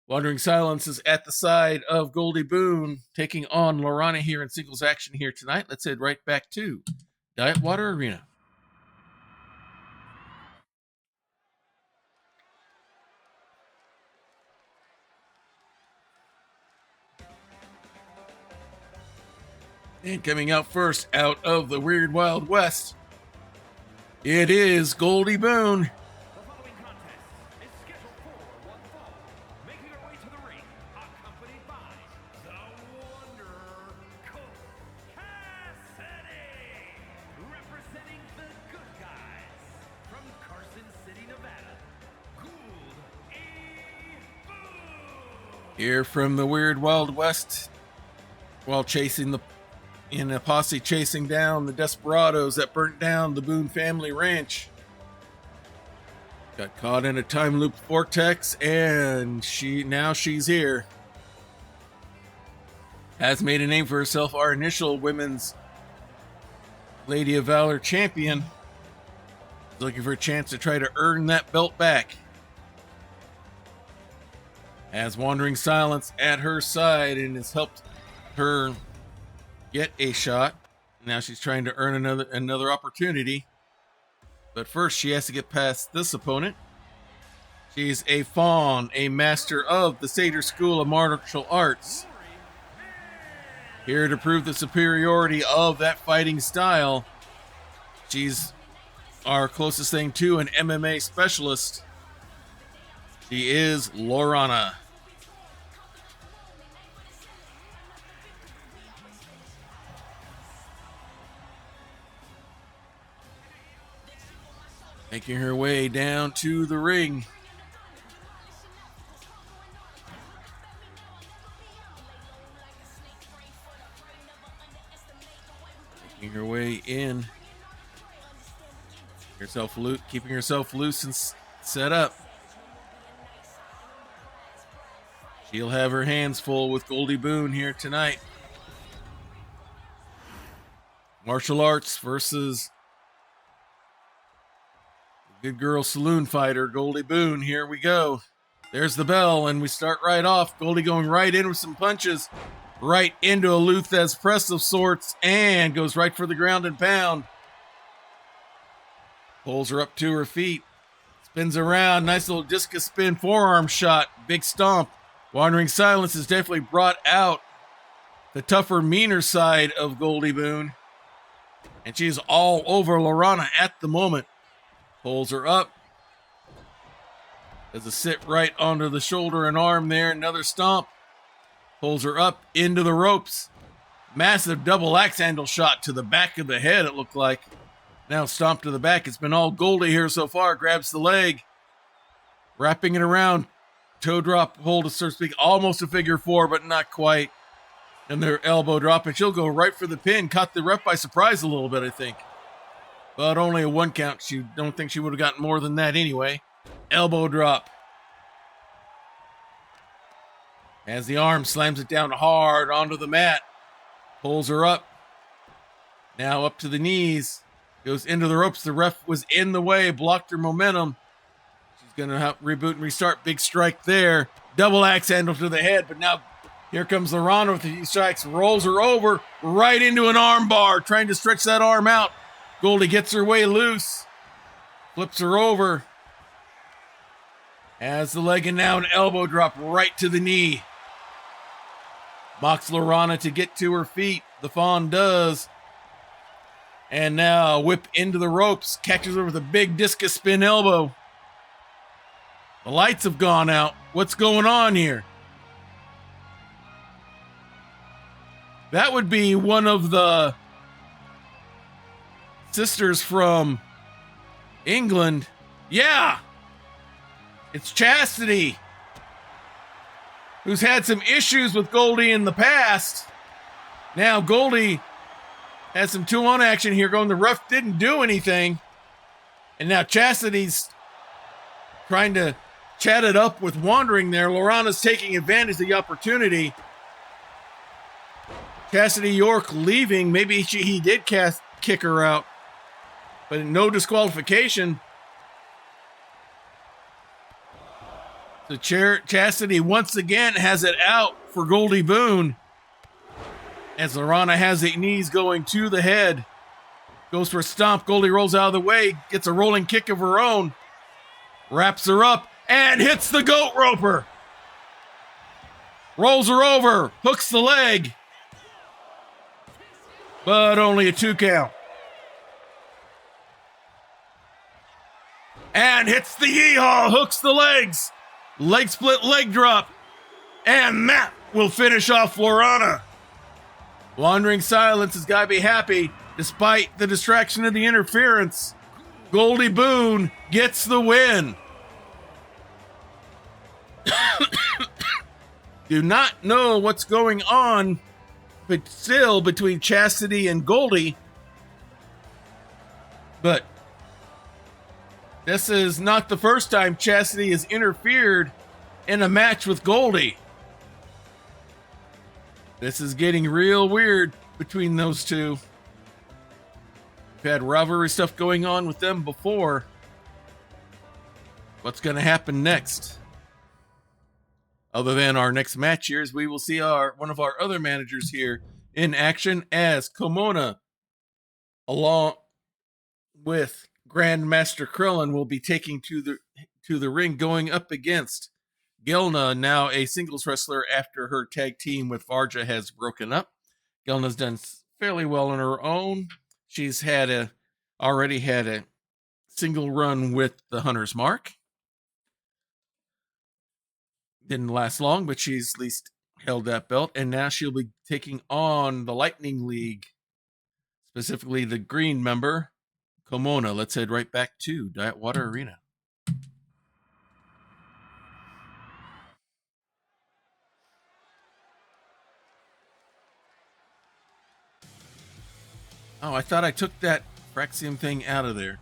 Wandering Silence is at the side of Goldie Boone, taking on Lorana here in singles action here tonight. Let's head right back to Diet Water Arena. And coming out first, out of the Weird Wild West, it is Goldie Boone. The following contest is scheduled for one fall. Making her way to the ring, accompanied by the Wonder Cassidy, representing the good guys from Carson City, Nevada, Gould E. Boone. Here from the Weird Wild West, while in a posse chasing down the desperados that burnt down the Boone family ranch. Got caught in a time loop vortex, and she's here. Has made a name for herself, our initial women's Lady of Valor champion. Looking for a chance to try to earn that belt back. Has Wandering Silence at her side and has helped her get a shot. Now she's trying to earn another opportunity. But first she has to get past this opponent. She's a fawn, a master of the Seder School of Martial Arts. Here to prove the superiority of that fighting style. She's our closest thing to an MMA specialist. She is Lorana. Making her way down to the ring. Making her way in. Keeping herself loose and set up. She'll have her hands full with Goldie Boone here tonight. Martial arts versus good girl saloon fighter, Goldie Boone. Here we go. There's the bell, and we start right off. Goldie going right in with some punches. Right into a Luthez press of sorts, and goes right for the ground and pound. Pulls her up to her feet. Spins around. Nice little discus spin forearm shot. Big stomp. Wandering Silence has definitely brought out the tougher, meaner side of Goldie Boone. And she's all over Lorana at the moment. Pulls her up. Does a sit right onto the shoulder and arm there. Another stomp. Pulls her up into the ropes. Massive double axe handle shot to the back of the head, it looked like. Now stomp to the back. It's been all Goldie here so far. Grabs the leg. Wrapping it around. Toe drop hold, so to speak. Almost a figure four, but not quite. And their elbow drop. And she'll go right for the pin. Caught the ref by surprise a little bit, I think. But only a one count. She don't think she would have gotten more than that anyway. Elbow drop. As the arm slams it down hard onto the mat. Pulls her up. Now up to the knees. Goes into the ropes. The ref was in the way. Blocked her momentum. She's going to have reboot and restart. Big strike there. Double axe handle to the head. But now here comes Lorana with the strikes. Rolls her over. Right into an arm bar. Trying to stretch that arm out. Goldie gets her way loose. Flips her over. Has the leg and now an elbow drop right to the knee. Mocks Lorana to get to her feet. The Fawn does. And now whip into the ropes. Catches her with a big discus spin elbow. The lights have gone out. What's going on here? That would be one of the sisters from England. Yeah, it's Chastity, who's had some issues with Goldie in the past. Now Goldie has some 2-on action here going. The ref didn't do anything. And now Chastity's trying to chat it up with Wandering there. Lorana's taking advantage of the opportunity. Cassidy York leaving. Maybe he did kick her out, but no disqualification. So Chastity once again has it out for Goldie Boone. As Lorana has the knees going to the head. Goes for a stomp. Goldie rolls out of the way. Gets a rolling kick of her own. Wraps her up and hits the goat roper. Rolls her over. Hooks the leg. But only a 2 count. And hits the yeehaw. Hooks the legs. Leg split, leg drop. And that will finish off Lorana. Wandering Silence has got to be happy. Despite the distraction of the interference, Goldie Boone gets the win. Do not know what's going on, but still between Chastity and Goldie. But this is not the first time Chastity has interfered in a match with Goldie. This is getting real weird between those two. We've had rivalry stuff going on with them before. What's going to happen next? Other than our next match here, is we will see one of our other managers here in action as Kimona, along with Grandmaster Krillin, will be taking to the ring, going up against Gelna, now a singles wrestler after her tag team with Varja has broken up. Gelna's done fairly well on her own. She's already had a single run with the Hunter's Mark. Didn't last long, but she's at least held that belt. And now she'll be taking on the Lightning League, specifically the green member, Kimona. Let's head right back to Diet Water Arena. Oh, I thought I took that Fraxium thing out of there.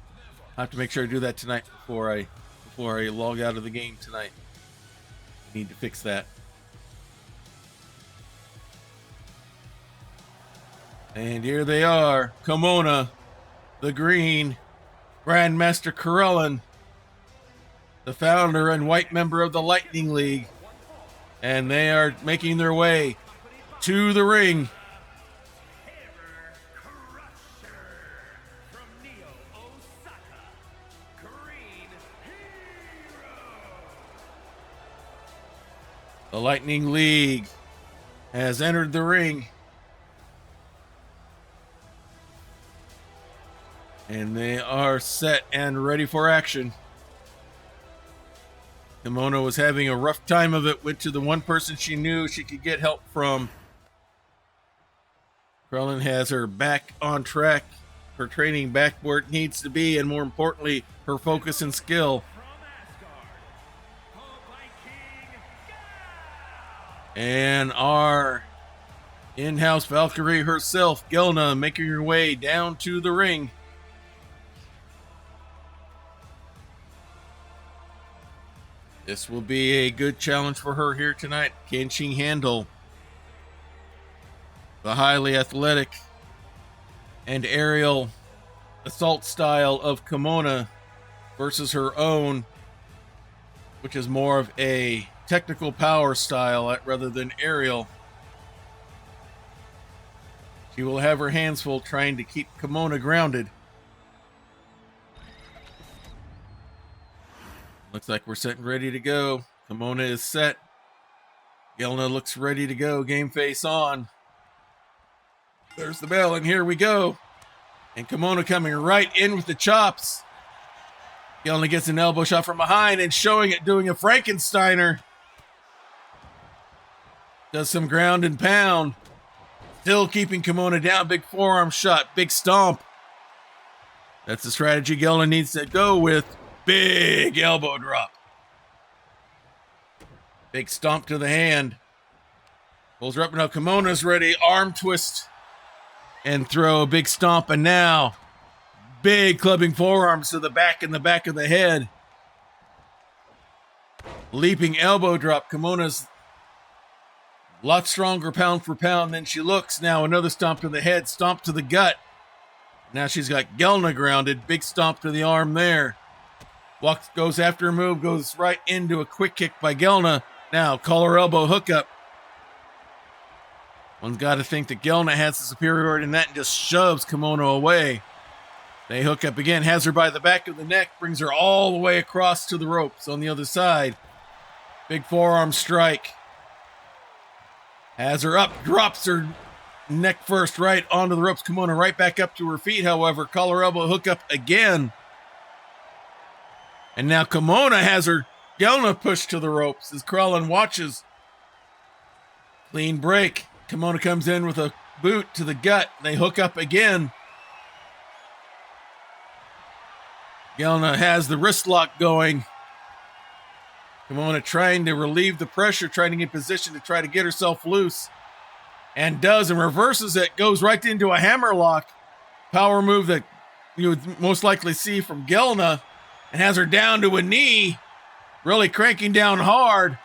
I have to make sure I do that tonight before I log out of the game tonight. Need to fix that. And here they are. Kimona, the green, Grandmaster Krillin, the founder and white member of the Lightning League. And they are making their way to the ring. The Lightning League has entered the ring. And they are set and ready for action. Kimona was having a rough time of it. Went to the one person she knew she could get help from. Krillin has her back on track. Her training back where it needs to be. And more importantly, her focus and skill. And our in-house Valkyrie herself, Gelna, making her way down to the ring. This will be a good challenge for her here tonight. Can she handle the highly athletic and aerial assault style of Kimona versus her own, which is more of a technical power style rather than aerial? She will have her hands full trying to keep Kimona grounded. Looks like we're set and ready to go. Kimona is set. Gelna looks ready to go. Game face on. There's the bell, and here we go. And Kimona coming right in with the chops. Gelna gets an elbow shot from behind and showing it, doing a Frankensteiner. Does some ground and pound. Still keeping Kimona down. Big forearm shot. Big stomp. That's the strategy Gelna needs to go with. Big elbow drop. Big stomp to the hand. Pulls her up. Now Kimona's ready. Arm twist and throw. Big stomp. And now big clubbing forearms to the back and the back of the head. Leaping elbow drop. Kimona's a lot stronger pound for pound than she looks. Now another stomp to the head. Stomp to the gut. Now she's got Gelna grounded. Big stomp to the arm there. Walks, goes after a move, goes right into a quick kick by Gelna. Now collar elbow hookup. One's got to think that Gelna has the superiority in that and just shoves Kimona away. They hook up again, has her by the back of the neck, brings her all the way across to the ropes on the other side. Big forearm strike. Has her up, drops her neck first right onto the ropes. Kimona right back up to her feet, however. Collar elbow hookup again. And now Kimona has her Gelna pushed to the ropes as Krellin watches. Clean break. Kimona comes in with a boot to the gut. They hook up again. Gelna has the wrist lock going. Kimona trying to relieve the pressure, trying to get position to try to get herself loose. And does, and reverses it, goes right into a hammerlock. Power move that you would most likely see from Gelna. And has her down to a knee. Really cranking down hard.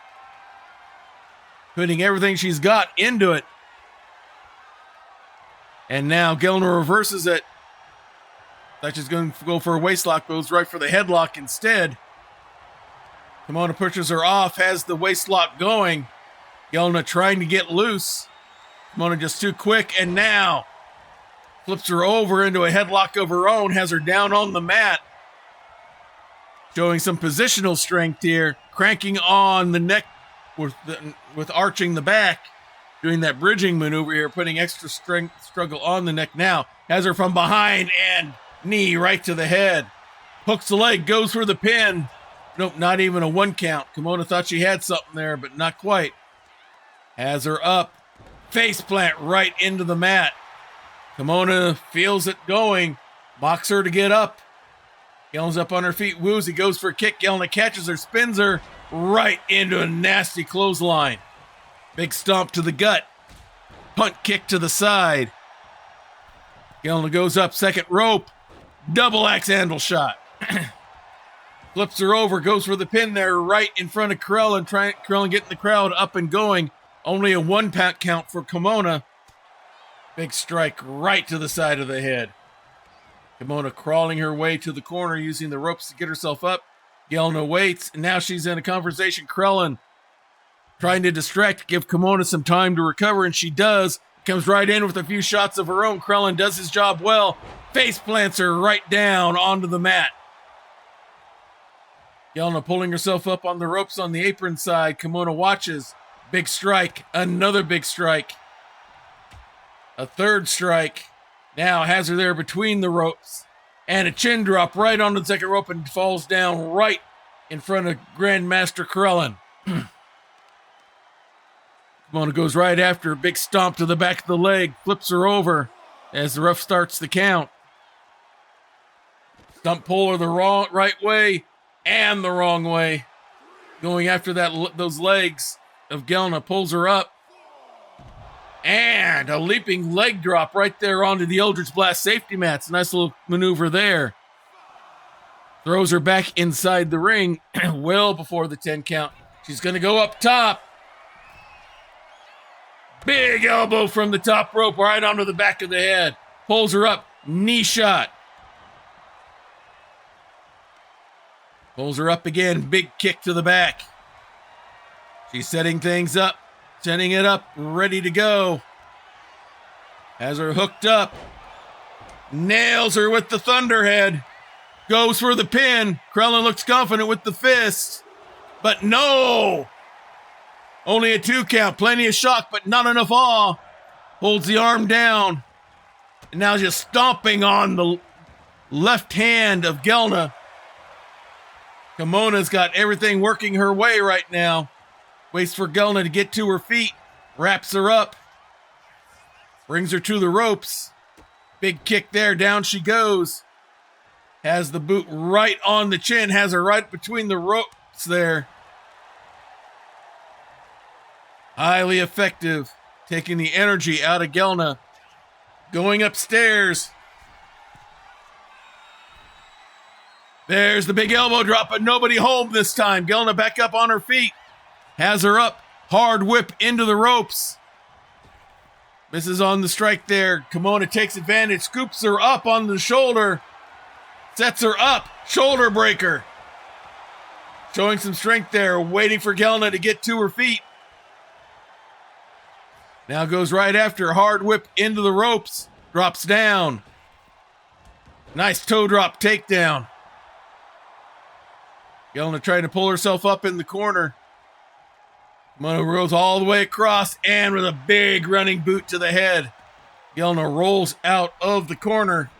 Putting everything she's got into it. And now Gelna reverses it. Thought she's going to go for a waistlock, goes right for the headlock instead. Kimona pushes her off, has the waistlock going. Gelna trying to get loose. Kimona just too quick, and now flips her over into a headlock of her own, has her down on the mat. Showing some positional strength here, cranking on the neck with arching the back. Doing that bridging maneuver here, putting extra strength struggle on the neck now. Has her from behind and knee right to the head. Hooks the leg, goes for the pin. Nope, not even a one count. Kimona thought she had something there, but not quite. Has her up. Face plant right into the mat. Kimona feels it going. Mocks her to get up. Gelna's up on her feet. Woozy goes for a kick. Gelna catches her, spins her right into a nasty clothesline. Big stomp to the gut. Punt kick to the side. Gelna goes up, second rope. Double axe handle shot. Flips her over, goes for the pin there right in front of Krellin. Krellin getting the crowd up and going. Only a 1 count for Kimona. Big strike right to the side of the head. Kimona crawling her way to the corner using the ropes to get herself up. Gelna waits, and now she's in a conversation. Krellin trying to distract, give Kimona some time to recover, and she does. Comes right in with a few shots of her own. Krellin does his job well. Face plants her right down onto the mat. Gelna pulling herself up on the ropes on the apron side. Kimona watches. Big strike. Another big strike. A third strike. Now has her there between the ropes. And a chin drop right onto the second rope and falls down right in front of Grandmaster Krellin. Kimona goes right after. A big stomp to the back of the leg. Flips her over as the ref starts the count. Stump pull her the right way and the wrong way. Going after those legs of Gelna. Pulls her up. And a leaping leg drop right there onto the Eldritch Blast safety mats. Nice little maneuver there. Throws her back inside the ring well before the 10 count. She's going to go up top. Big elbow from the top rope right onto the back of the head. Pulls her up. Knee shot. Pulls her up again. Big kick to the back. She's setting things up. Setting it up. Ready to go. Has her hooked up. Nails her with the Thunderhead. Goes for the pin. Krellin looks confident with the fist. But no! Only a 2 count. Plenty of shock, but not enough awe. Holds the arm down. And now just stomping on the left hand of Gelna. Kimona's got everything working her way right now. Waits for Gelna to get to her feet. Wraps her up. Brings her to the ropes. Big kick there. Down she goes. Has the boot right on the chin. Has her right between the ropes there. Highly effective. Taking the energy out of Gelna. Going upstairs. There's the big elbow drop, but nobody home this time. Gelna back up on her feet. Has her up. Hard whip into the ropes. Misses on the strike there. Kimona takes advantage. Scoops her up on the shoulder. Sets her up. Shoulder breaker. Showing some strength there. Waiting for Gelna to get to her feet. Now goes right after. Hard whip into the ropes. Drops down. Nice toe drop takedown. Gelna trying to pull herself up in the corner. Kimona rolls all the way across and with a big running boot to the head. Gelna rolls out of the corner.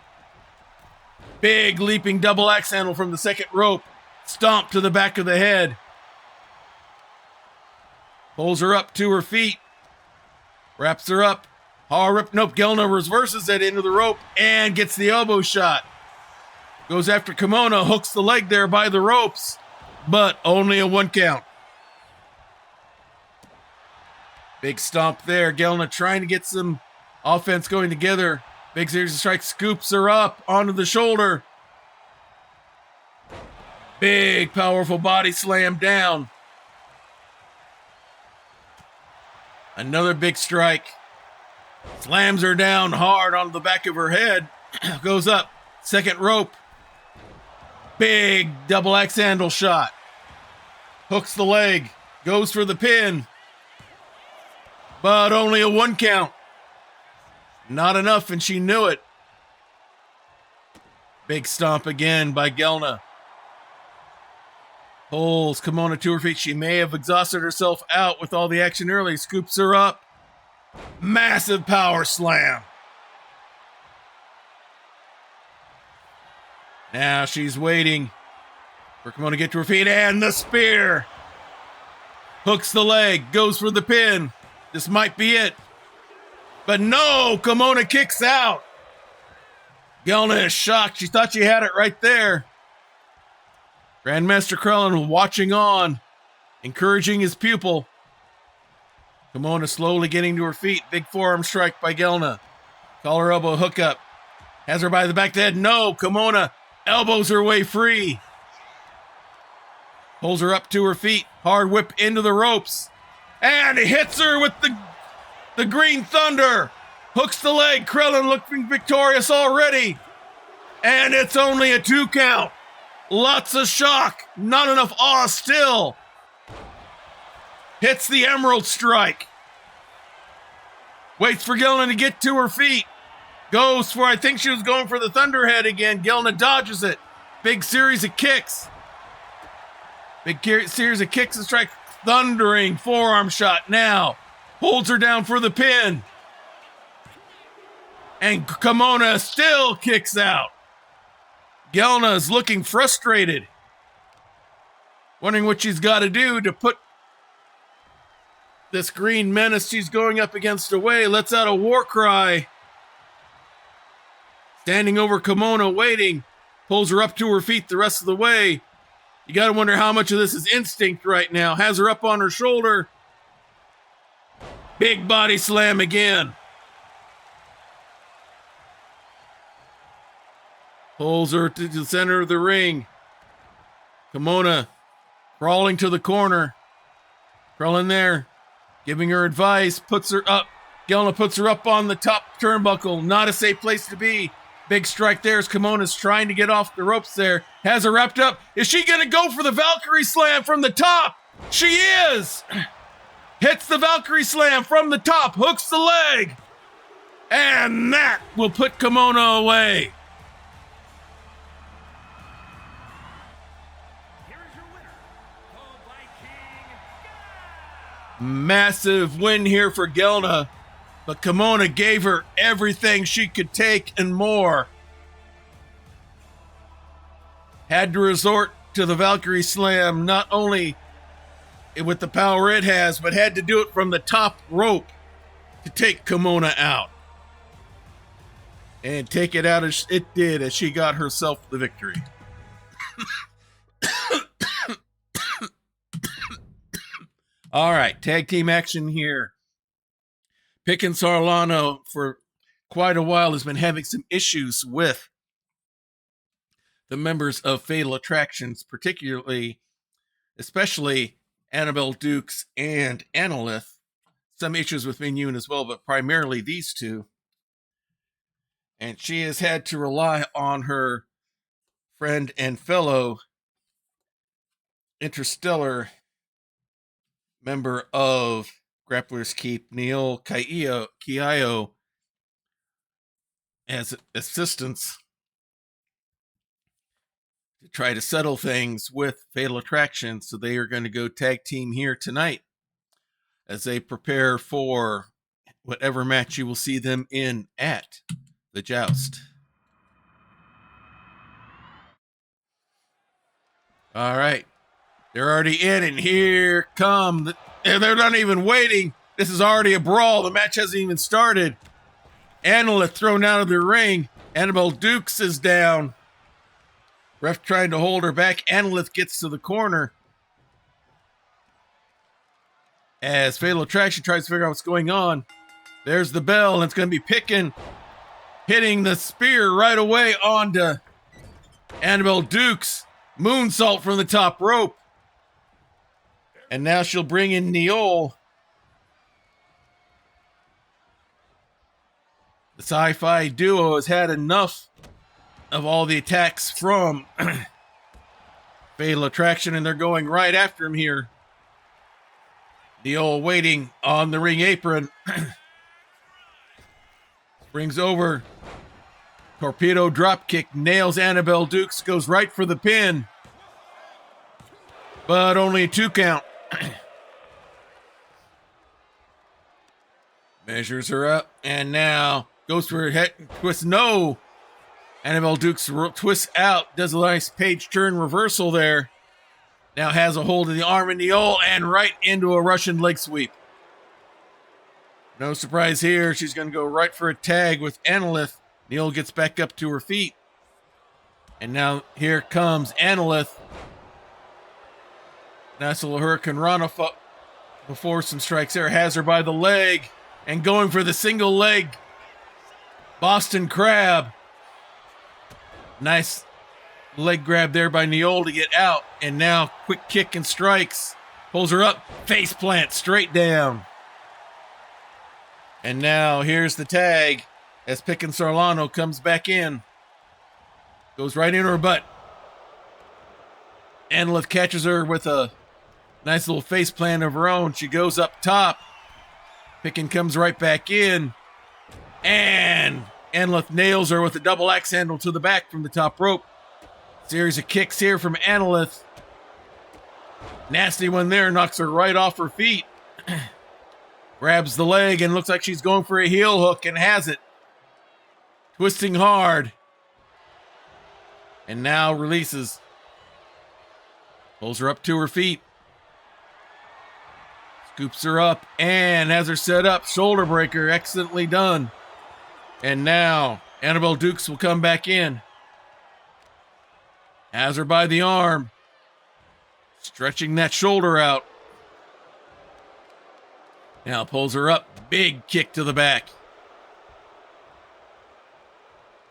Big leaping double axe handle from the second rope. Stomp to the back of the head. Pulls her up to her feet. Wraps her up. Hard rip. Nope. Gelna reverses it into the rope and gets the elbow shot. Goes after Kimona. Hooks the leg there by the ropes. But only a 1 count. Big stomp there. Gelna trying to get some offense going together. Big series of strikes. Scoops her up onto the shoulder. Big powerful body slam down. Another big strike. Slams her down hard on the back of her head. Goes up. Second rope. Big double axe handle shot. Hooks the leg. Goes for the pin. But only a 1 count. Not enough, and she knew it. Big stomp again by Gelna. Pulls Kimona to her feet. She may have exhausted herself out with all the action early. Scoops her up. Massive power slam. Now she's waiting for Kimona to get to her feet, and the spear. Hooks the leg, goes for the pin. This might be it. But no, Kimona kicks out. Gelna is shocked. She thought she had it right there. Grandmaster Krellin watching on, encouraging his pupil. Kimona slowly getting to her feet. Big forearm strike by Gelna. Collar elbow hookup. Has her by the back of the head. No, Kimona elbows her way free. Pulls her up to her feet. Hard whip into the ropes. And he hits her with the Green Thunder. Hooks the leg. Krellin looking victorious already. And it's only a 2 count. Lots of shock. Not enough awe still. Hits the Emerald Strike. Waits for Gelna to get to her feet. Goes for, I think she was going for the Thunderhead again. Gelna dodges it. Big series of kicks. Big series of kicks and strikes. Thundering forearm shot now. Holds her down for the pin. And Kimona still kicks out. Gelna is looking frustrated. Wondering what she's got to do to put this green menace she's going up against away. Lets out a war cry. Standing over Kimona, waiting. Pulls her up to her feet the rest of the way. You got to wonder how much of this is instinct right now. Has her up on her shoulder. Big body slam again. Pulls her to the center of the ring. Kimona crawling to the corner. Crawling there. Giving her advice. Puts her up. Gelna puts her up on the top turnbuckle. Not a safe place to be. Big strike there as Kimona's trying to get off the ropes there. Has her wrapped up. Is she going to go for the Valkyrie Slam from the top? She is! Hits the Valkyrie Slam from the top. Hooks the leg. And that will put Kimona away. Here is your winner, the Viking. Massive win here for Gelna. But Kimona gave her everything she could take and more. Had to resort to the Valkyrie Slam, not only with the power it has, but had to do it from the top rope to take Kimona out. And take it out as it did, as she got herself the victory. All right, tag team action here. Pickens Arlano for quite a while has been having some issues with the members of Fatal Attractions, especially Annabelle Dukes and Annalith. Some issues with Ming Yun as well, but primarily these two. And she has had to rely on her friend and fellow interstellar member of Grappler's Keep, Neil Kiaio, as assistants to try to settle things with Fatal Attraction. So they are going to go tag team here tonight as they prepare for whatever match you will see them in at the Joust. All right. They're already in, and here come they're not even waiting. This is already a brawl. The match hasn't even started. Annalith thrown out of the ring. Annabelle Dukes is down. Ref trying to hold her back. Annalith gets to the corner as Fatal Attraction tries to figure out what's going on. There's the bell, and it's going to be Pickens hitting the spear right away onto Annabelle Dukes. Moonsault from the top rope. And now she'll bring in Neol. The sci-fi duo has had enough of all the attacks from Fatal Attraction, and they're going right after him here. Neol waiting on the ring apron. Brings over. Torpedo dropkick nails Annabelle Dukes, goes right for the pin. But only a 2 count. Measures her up, and now goes for her head twist. No! Annabelle Dukes twists out, does a nice page turn reversal there. Now has a hold of the arm of Neol and right into a Russian leg sweep. No surprise here. She's going to go right for a tag with Annalith. Neol gets back up to her feet. And now here comes Annalith. Nice little Hurricane Rana before some strikes there. Has her by the leg and going for the single leg Boston Crab. Nice leg grab there by Neol to get out. And now quick kick and strikes. Pulls her up. Face plant straight down. And now here's the tag as Pickens Arlano comes back in. Goes right into her butt. Annalith catches her with a nice little face plant of her own. She goes up top. Pickens comes right back in. And Annalith nails her with a double axe handle to the back from the top rope. Series of kicks here from Annalith. Nasty one there. Knocks her right off her feet. Grabs the leg and looks like she's going for a heel hook and has it. Twisting hard. And now releases. Pulls her up to her feet. Scoops her up and has her set up. Shoulder breaker, excellently done. And now Annabelle Dukes will come back in. Has her by the arm. Stretching that shoulder out. Now pulls her up. Big kick to the back.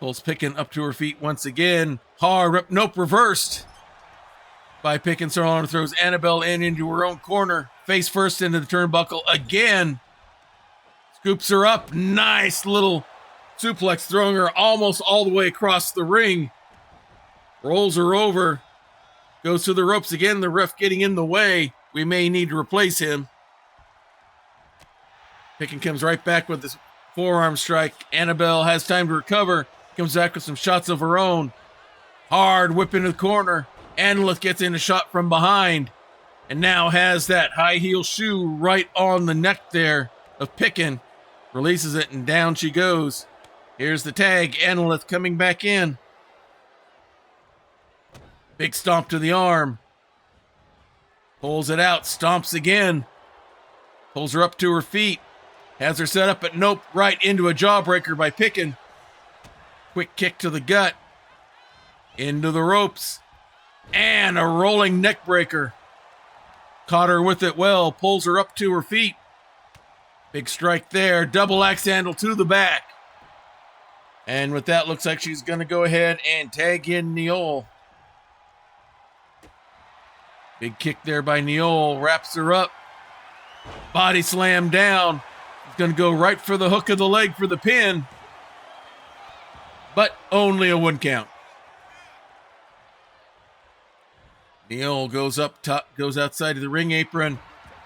Pulls Pickens up to her feet once again. Hard. Nope, reversed by Pickens. Arlano throws Annabelle into her own corner. Face first into the turnbuckle again. Scoops her up. Nice little suplex, throwing her almost all the way across the ring. Rolls her over. Goes to the ropes again. The ref getting in the way. We may need to replace him. Pickens comes right back with this forearm strike. Annabelle has time to recover. Comes back with some shots of her own. Hard whip into the corner. Annalith gets in a shot from behind. And now has that high heel shoe right on the neck there of Pickens. Releases it and down she goes. Here's the tag. Annalith coming back in. Big stomp to the arm. Pulls it out. Stomps again. Pulls her up to her feet. Has her set up, but nope. Right into a jawbreaker by Pickens. Quick kick to the gut. Into the ropes. And a rolling neck breaker. Caught her with it well. Pulls her up to her feet. Big strike there. Double axe handle to the back. And with that, looks like she's going to go ahead and tag in Neol. Big kick there by Neol. Wraps her up. Body slam down. He's going to go right for the hook of the leg for the pin. But only a 1 count. Neol goes up top, goes outside of the ring apron.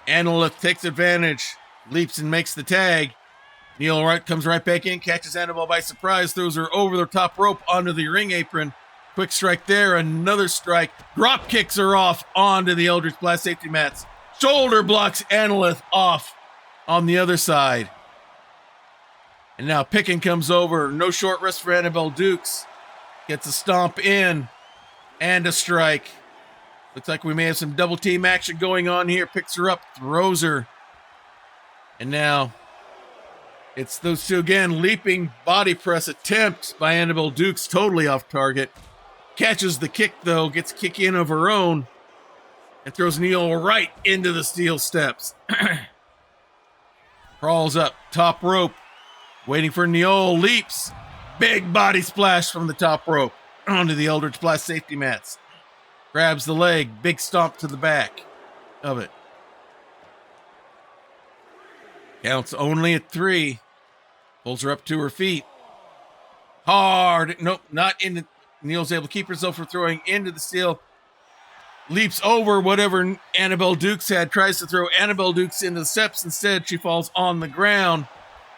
Annalith takes advantage. Leaps and makes the tag. Neol comes right back in, catches Annabelle by surprise, throws her over the top rope onto the ring apron. Quick strike there, another strike. Drop kicks her off onto the Eldritch Blast safety mats. Shoulder blocks Annalith off on the other side. And now Pickin comes over. No short rest for Annabelle Dukes. Gets a stomp in and a strike. Looks like we may have some double team action going on here. Picks her up, throws her. And now it's those two again. Leaping body press attempt by Annabelle Dukes, totally off target. Catches the kick though, gets a kick in of her own, and throws Neol right into the steel steps. Crawls up, top rope, waiting for Neol, leaps. Big body splash from the top rope onto the Eldritch Blast safety mats. Grabs the leg, big stomp to the back of it. Counts only at 3. Pulls her up to her feet. Hard. Nope, not in the... Neol's able to keep herself from throwing into the steel. Leaps over whatever Annabelle Dukes had. Tries to throw Annabelle Dukes into the steps. Instead, she falls on the ground.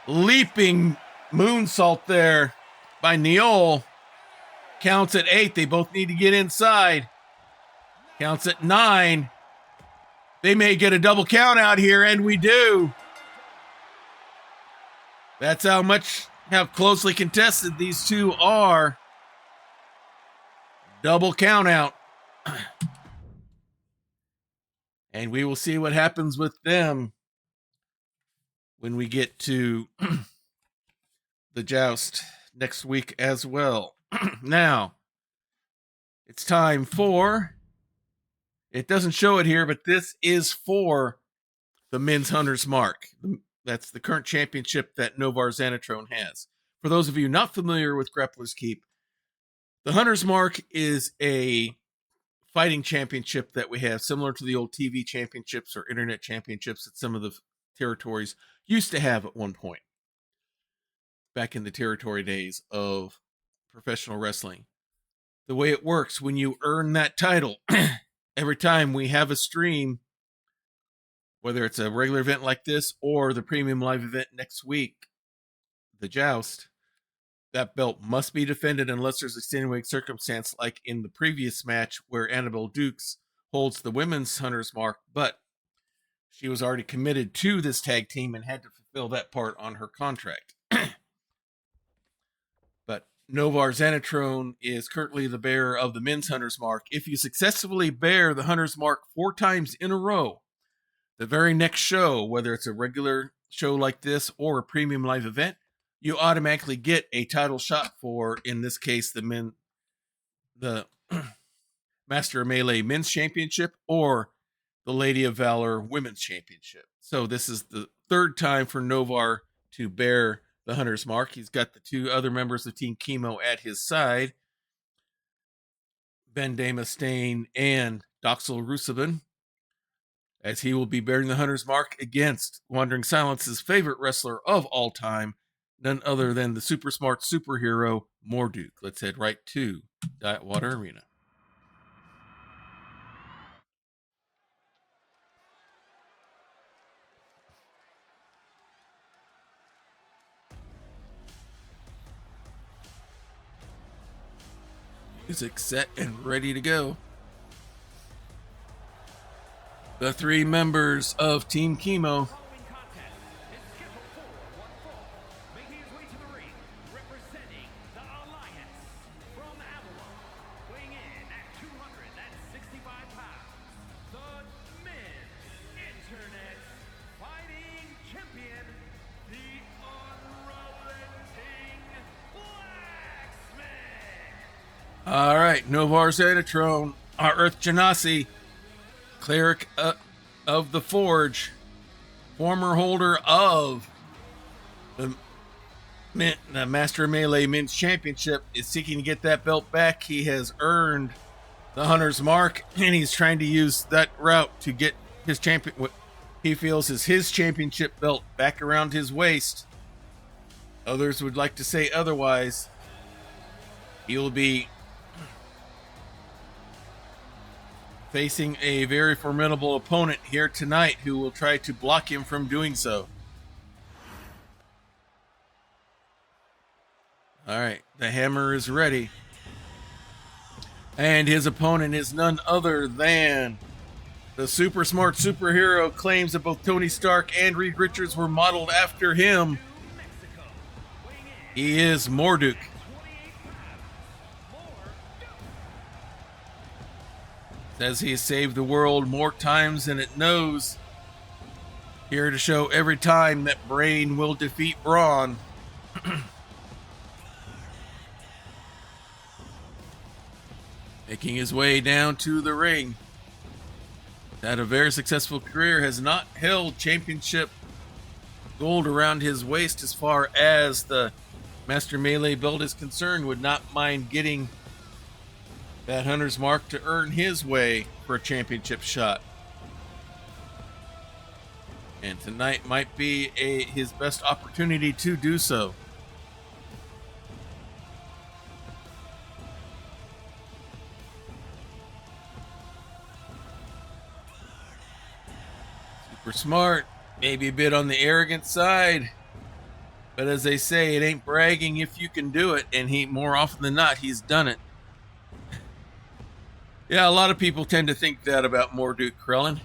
Leaping moonsault there by Neol. Counts at 8. They both need to get inside. Counts at 9. They may get a double count out here, and we do. That's how closely contested these two are. Double count out. And we will see what happens with them when we get to the Joust next week as well. Now, it's time for... It doesn't show it here, but this is for the Men's Hunter's Mark. That's the current championship that Novar Xanatrone has. For those of you not familiar with Grappler's Keep, the Hunter's Mark is a fighting championship that we have, similar to the old TV championships or internet championships that some of the territories used to have at one point, back in the territory days of professional wrestling. The way it works, when you earn that title, every time we have a stream, whether it's a regular event like this or the premium live event next week, the Joust, that belt must be defended unless there's extenuating circumstance like in the previous match where Annabelle Dukes holds the women's Hunter's Mark, but she was already committed to this tag team and had to fulfill that part on her contract. But Novar Xanatrone is currently the bearer of the men's Hunter's Mark. If you successfully bear the Hunter's Mark 4 times in a row, the very next show, whether it's a regular show like this or a premium live event, you automatically get a title shot for, in this case, the Master of Melee Men's Championship or the Lady of Valor Women's Championship. So this is the 3rd time for Novar to bear the Hunter's Mark. He's got the 2 other members of Team Chemo at his side, Ben Mustaine and Doxel Rusabin, as he will be bearing the Hunter's Mark against Wandering Silence's favorite wrestler of all time, none other than the super smart superhero, Morduke. Let's head right to Diet Water Arena. Music set and ready to go. The 3 members of Team Chemo. Following contest is scheduled for one fall. Making his way to the ring, representing the Alliance from Avalon, weighing in at 265 pounds, the Men's Internet Fighting Champion, the Unrelenting Black All right, Novar Xanatron, our Earth Genasi, cleric of the Forge, former holder of the Master Melee Men's Championship, is seeking to get that belt back. He has earned the Hunter's Mark, and he's trying to use that route to get his champion, what he feels is his championship belt, back around his waist. Others would like to say otherwise. He will be facing a very formidable opponent here tonight who will try to block him from doing so. All right, the hammer is ready. And his opponent is none other than the super smart superhero claims that both Tony Stark and Reed Richards were modeled after him. He is Morduk. Says he has saved the world more times than it knows. Here to show every time that Brain will defeat Brawn. Making his way down to the ring. Had a very successful career, has not held championship gold around his waist as far as the Master Melee belt is concerned. Would not mind getting that Hunter's Mark to earn his way for a championship shot. And tonight might be his best opportunity to do so. Super smart, maybe a bit on the arrogant side. But as they say, it ain't bragging if you can do it. And he, more often than not, he's done it. Yeah, a lot of people tend to think that about Morduk Krellin.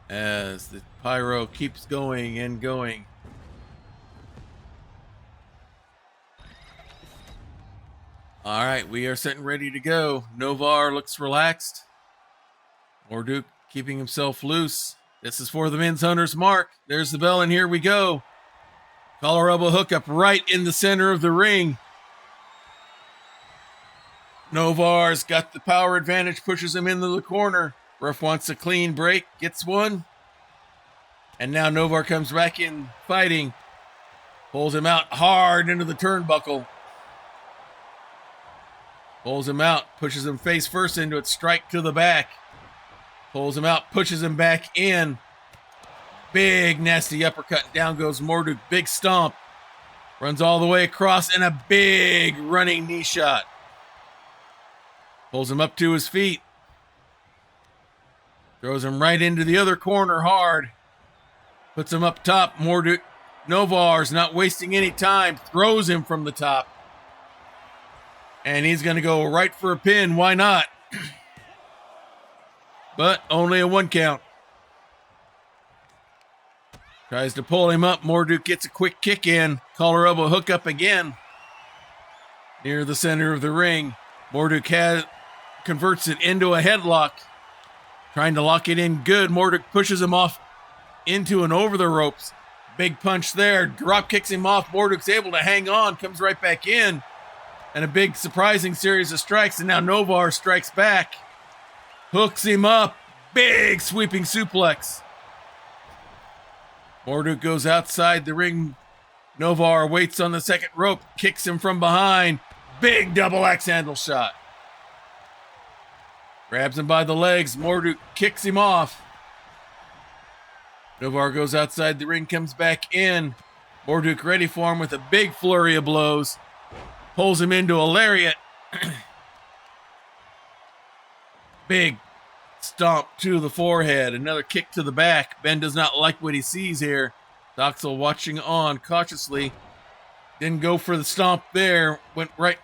As the pyro keeps going and going. All right, we are set and ready to go. Novar looks relaxed. Morduk keeping himself loose. This is for the men's Hunter's Mark. There's the bell, and here we go. Collar elbow hookup right in the center of the ring. Novar's got the power advantage, pushes him into the corner. Ref wants a clean break, gets one. And now Novar comes back in fighting. Pulls him out hard into the turnbuckle. Pulls him out, pushes him face first into it, strike to the back. Pulls him out, pushes him back in. Big, nasty uppercut. Down goes Morduk. Big stomp. Runs all the way across, and a big running knee shot. Pulls him up to his feet. Throws him right into the other corner hard. Puts him up top. Morduk. Novar's not wasting any time. Throws him from the top. And he's going to go right for a pin. Why not? But only a 1 count. Tries to pull him up. Morduk gets a quick kick in. Collar elbow hook up again. Near the center of the ring. Morduk converts it into a headlock. Trying to lock it in good. Morduk pushes him off into and over the ropes. Big punch there. Drop kicks him off. Morduk's able to hang on. Comes right back in. And a big surprising series of strikes. And now Novar strikes back. Hooks him up. Big sweeping suplex. Morduk goes outside the ring. Novar waits on the second rope. Kicks him from behind. Big double axe handle shot. Grabs him by the legs. Morduk kicks him off. Novar goes outside the ring, comes back in. Morduk ready for him with a big flurry of blows. Pulls him into a lariat. Big stomp to the forehead. Another kick to the back. Ben does not like what he sees here. Doxel watching on cautiously. Didn't go for the stomp there. Went right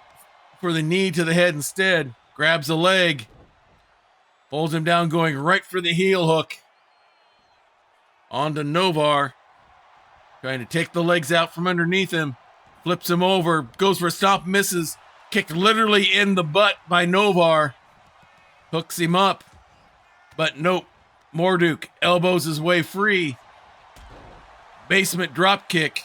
for the knee to the head instead. Grabs a leg. Pulls him down, going right for the heel hook. On to Novar. Trying to take the legs out from underneath him. Flips him over. Goes for a stomp, misses. Kicked literally in the butt by Novar. Hooks him up. But nope. Morduk elbows his way free. basement drop kick.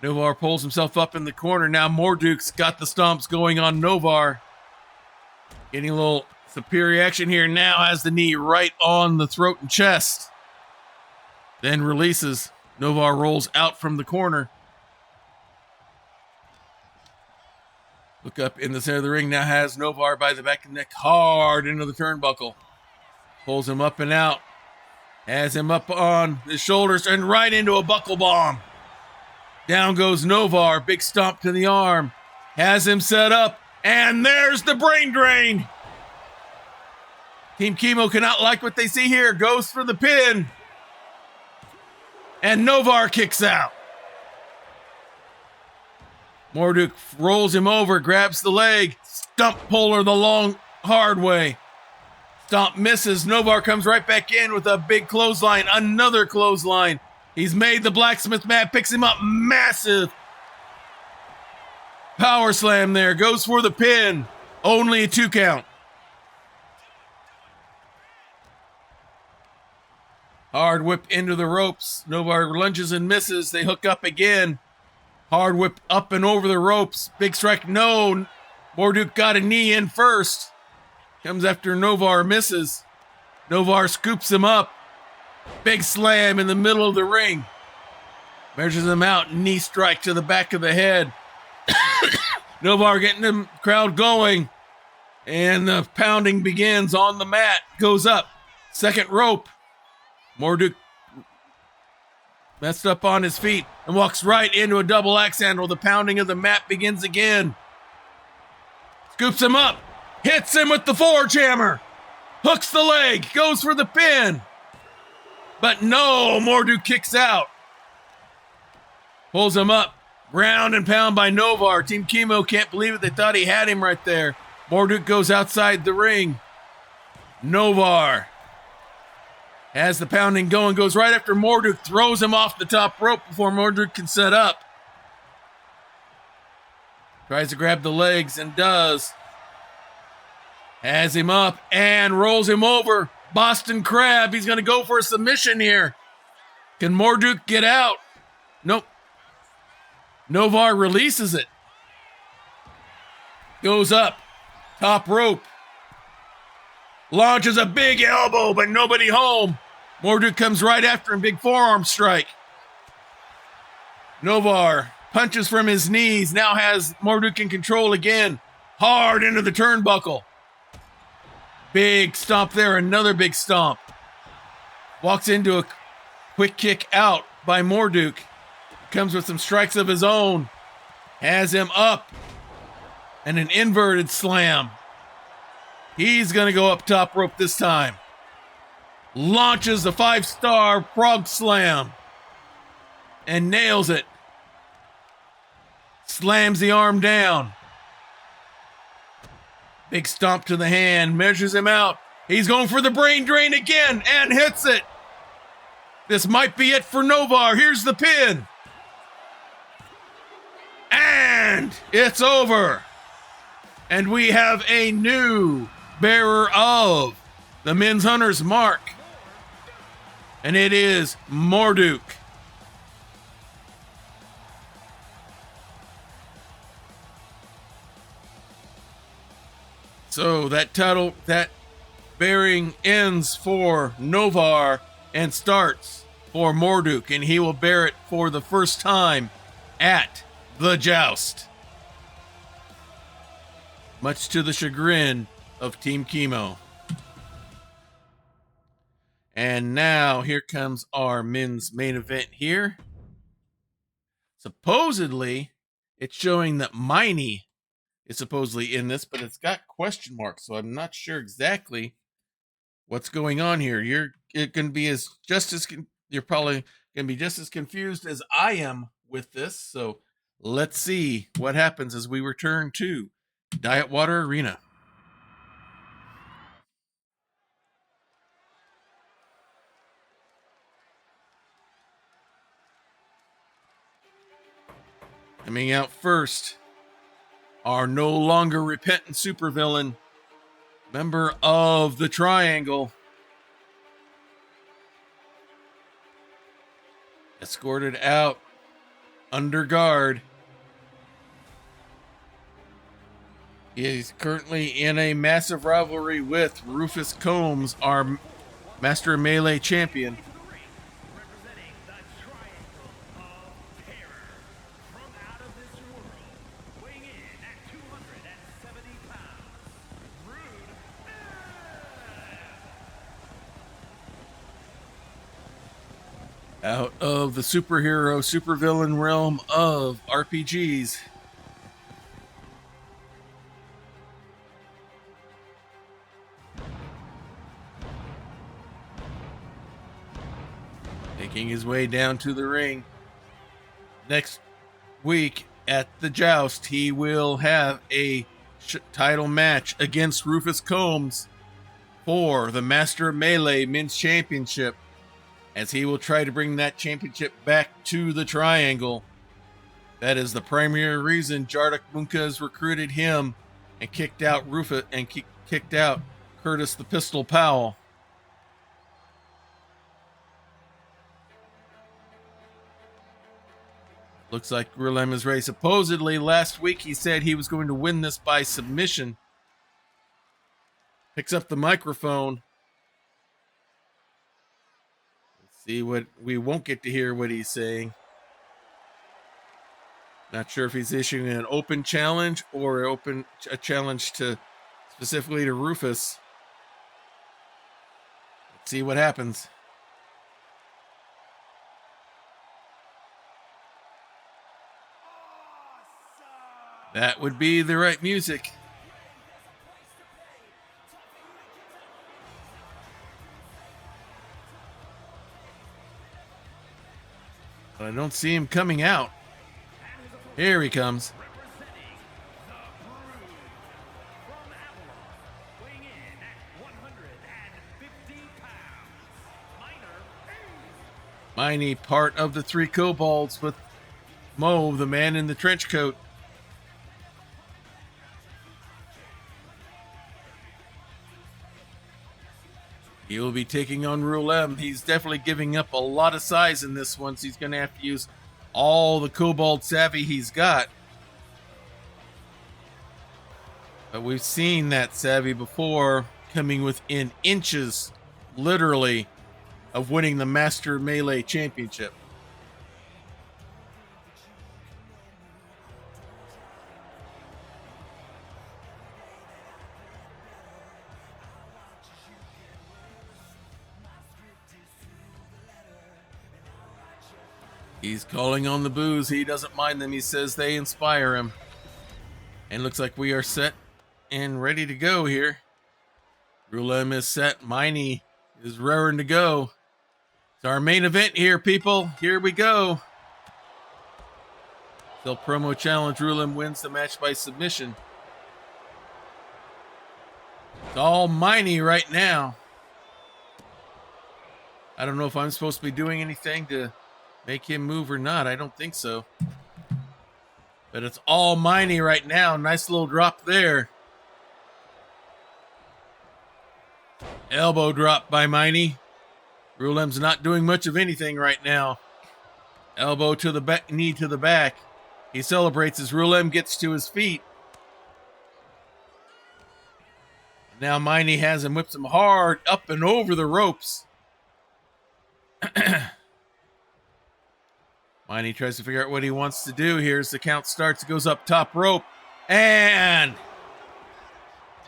Novar pulls himself up in the corner. Now Morduke's got the stomps going on Novar. Getting a little superior action here. Now has the knee right on the throat and chest. Then releases. Novar rolls out from the corner. Look up in the center of the ring. Now has Novar by the back of the neck, hard into the turnbuckle. Pulls him up and out. Has him up on his shoulders and right into a buckle bomb. Down goes Novar. Big stomp to the arm. Has him set up. And there's the brain drain. Team Chemo cannot like what they see here. Goes for the pin. And Novar kicks out. Morduke rolls him over, grabs the leg. Stump puller the long, hard way. Stomp misses. Novar comes right back in with a big clothesline. Another clothesline. He's made the blacksmith mad. Picks him up. Massive power slam there. Goes for the pin. Only a 2 count. Hard whip into the ropes. Novar lunges and misses. They hook up again. Hard whip up and over the ropes. Big strike. No. Morduke got a knee in first. Comes after Novar, misses. Novar scoops him up. Big slam in the middle of the ring. Measures him out. Knee strike to the back of the head. Novar getting the crowd going. And the pounding begins on the mat. Goes up. Second rope. Morduke messed up on his feet and walks right into a double axe handle. The pounding of the mat begins again. Scoops him up. Hits him with the forehammer. Hooks the leg. Goes for the pin. But no, Morduke kicks out. Pulls him up. Ground and pound by Novar. Team Chemo can't believe it. They thought he had him right there. Morduke goes outside the ring. Novar has the pounding going. Goes right after Morduke. Throws him off the top rope before Morduke can set up. Tries to grab the legs and does. Has him up and rolls him over. Boston Crab. He's going to go for a submission here. Can Morduke get out? Nope. Novar releases it. Goes up. Top rope. Launches a big elbow, but nobody home. Morduke comes right after him. Big forearm strike. Novar punches from his knees. Now has Morduke in control again. Hard into the turnbuckle. Big stomp there. Another big stomp. Walks into a quick kick out by Morduke. Comes with some strikes of his own. Has him up. And an inverted slam. He's going to go up top rope this time. Launches the 5-star frog slam. And nails it. Slams the arm down. Big stomp to the hand. Measures him out. He's going for the brain drain again. And hits it. This might be it for Novar. Here's the pin. And it's over. And we have a new bearer of the Men's Hunter's Mark. And it is Morduke. So that title, that bearing ends for Novar and starts for Morduke. And he will bear it for the first time at the Joust. Much to the chagrin of Team Chemo. And now here comes our men's main event here. Supposedly, it's showing that Miney is supposedly in this, but it's got question marks, so I'm not sure exactly what's going on here. You're probably gonna be just as confused as I am with this. So let's see what happens as we return to Diet Water Arena. Coming out first, our no longer repentant supervillain, member of the Triangle, escorted out under guard. He is currently in a massive rivalry with Rufus Combs, our Master Melee champion. Representing the Triangle of Terror from out of this world, weighing in at 270 pounds, Rude. Out of the superhero, supervillain realm of RPGs. Making his way down to the ring. Next week at the Joust, he will have a title match against Rufus Combs for the Master Melee Men's Championship, as he will try to bring that championship back to the Triangle. That is the primary reason Jardik Munka has recruited him and kicked out Rufus and kicked out Curtis the Pistol Powell. Looks like Rulem is ready. Supposedly last week he said he was going to win this by submission. Picks up the microphone. Let's see what we won't get to hear what he's saying. Not sure if he's issuing an open challenge or a challenge to specifically to Rufus. Let's see what happens. That would be the right music. But I don't see him coming out. Here he comes. Representing the Brood from Avalon, weighing in at 150 pounds, Miney, part of the three kobolds with Mo, the man in the trench coat. He will be taking on Rulem. He's definitely giving up a lot of size in this one, so he's going to have to use all the kobold savvy he's got. But we've seen that savvy before, coming within inches, literally, of winning the Master Melee Championship. He's calling on the boos. He doesn't mind them. He says they inspire him. And looks like we are set and ready to go here. Rulem is set. Miney is raring to go. It's our main event here, people. Here we go. Still promo challenge. Rulem wins the match by submission. It's all Miney right now. I don't know if I'm supposed to be doing anything to make him move or not. I don't think so. But it's all Miney right now. Nice little drop there. Elbow drop by Miney. Rulem's not doing much of anything right now. Elbow to the back, knee to the back. He celebrates as Rulem gets to his feet. Now Miney has him, whips him hard up and over the ropes. Miney tries to figure out what he wants to do here as the count starts. Goes up top rope and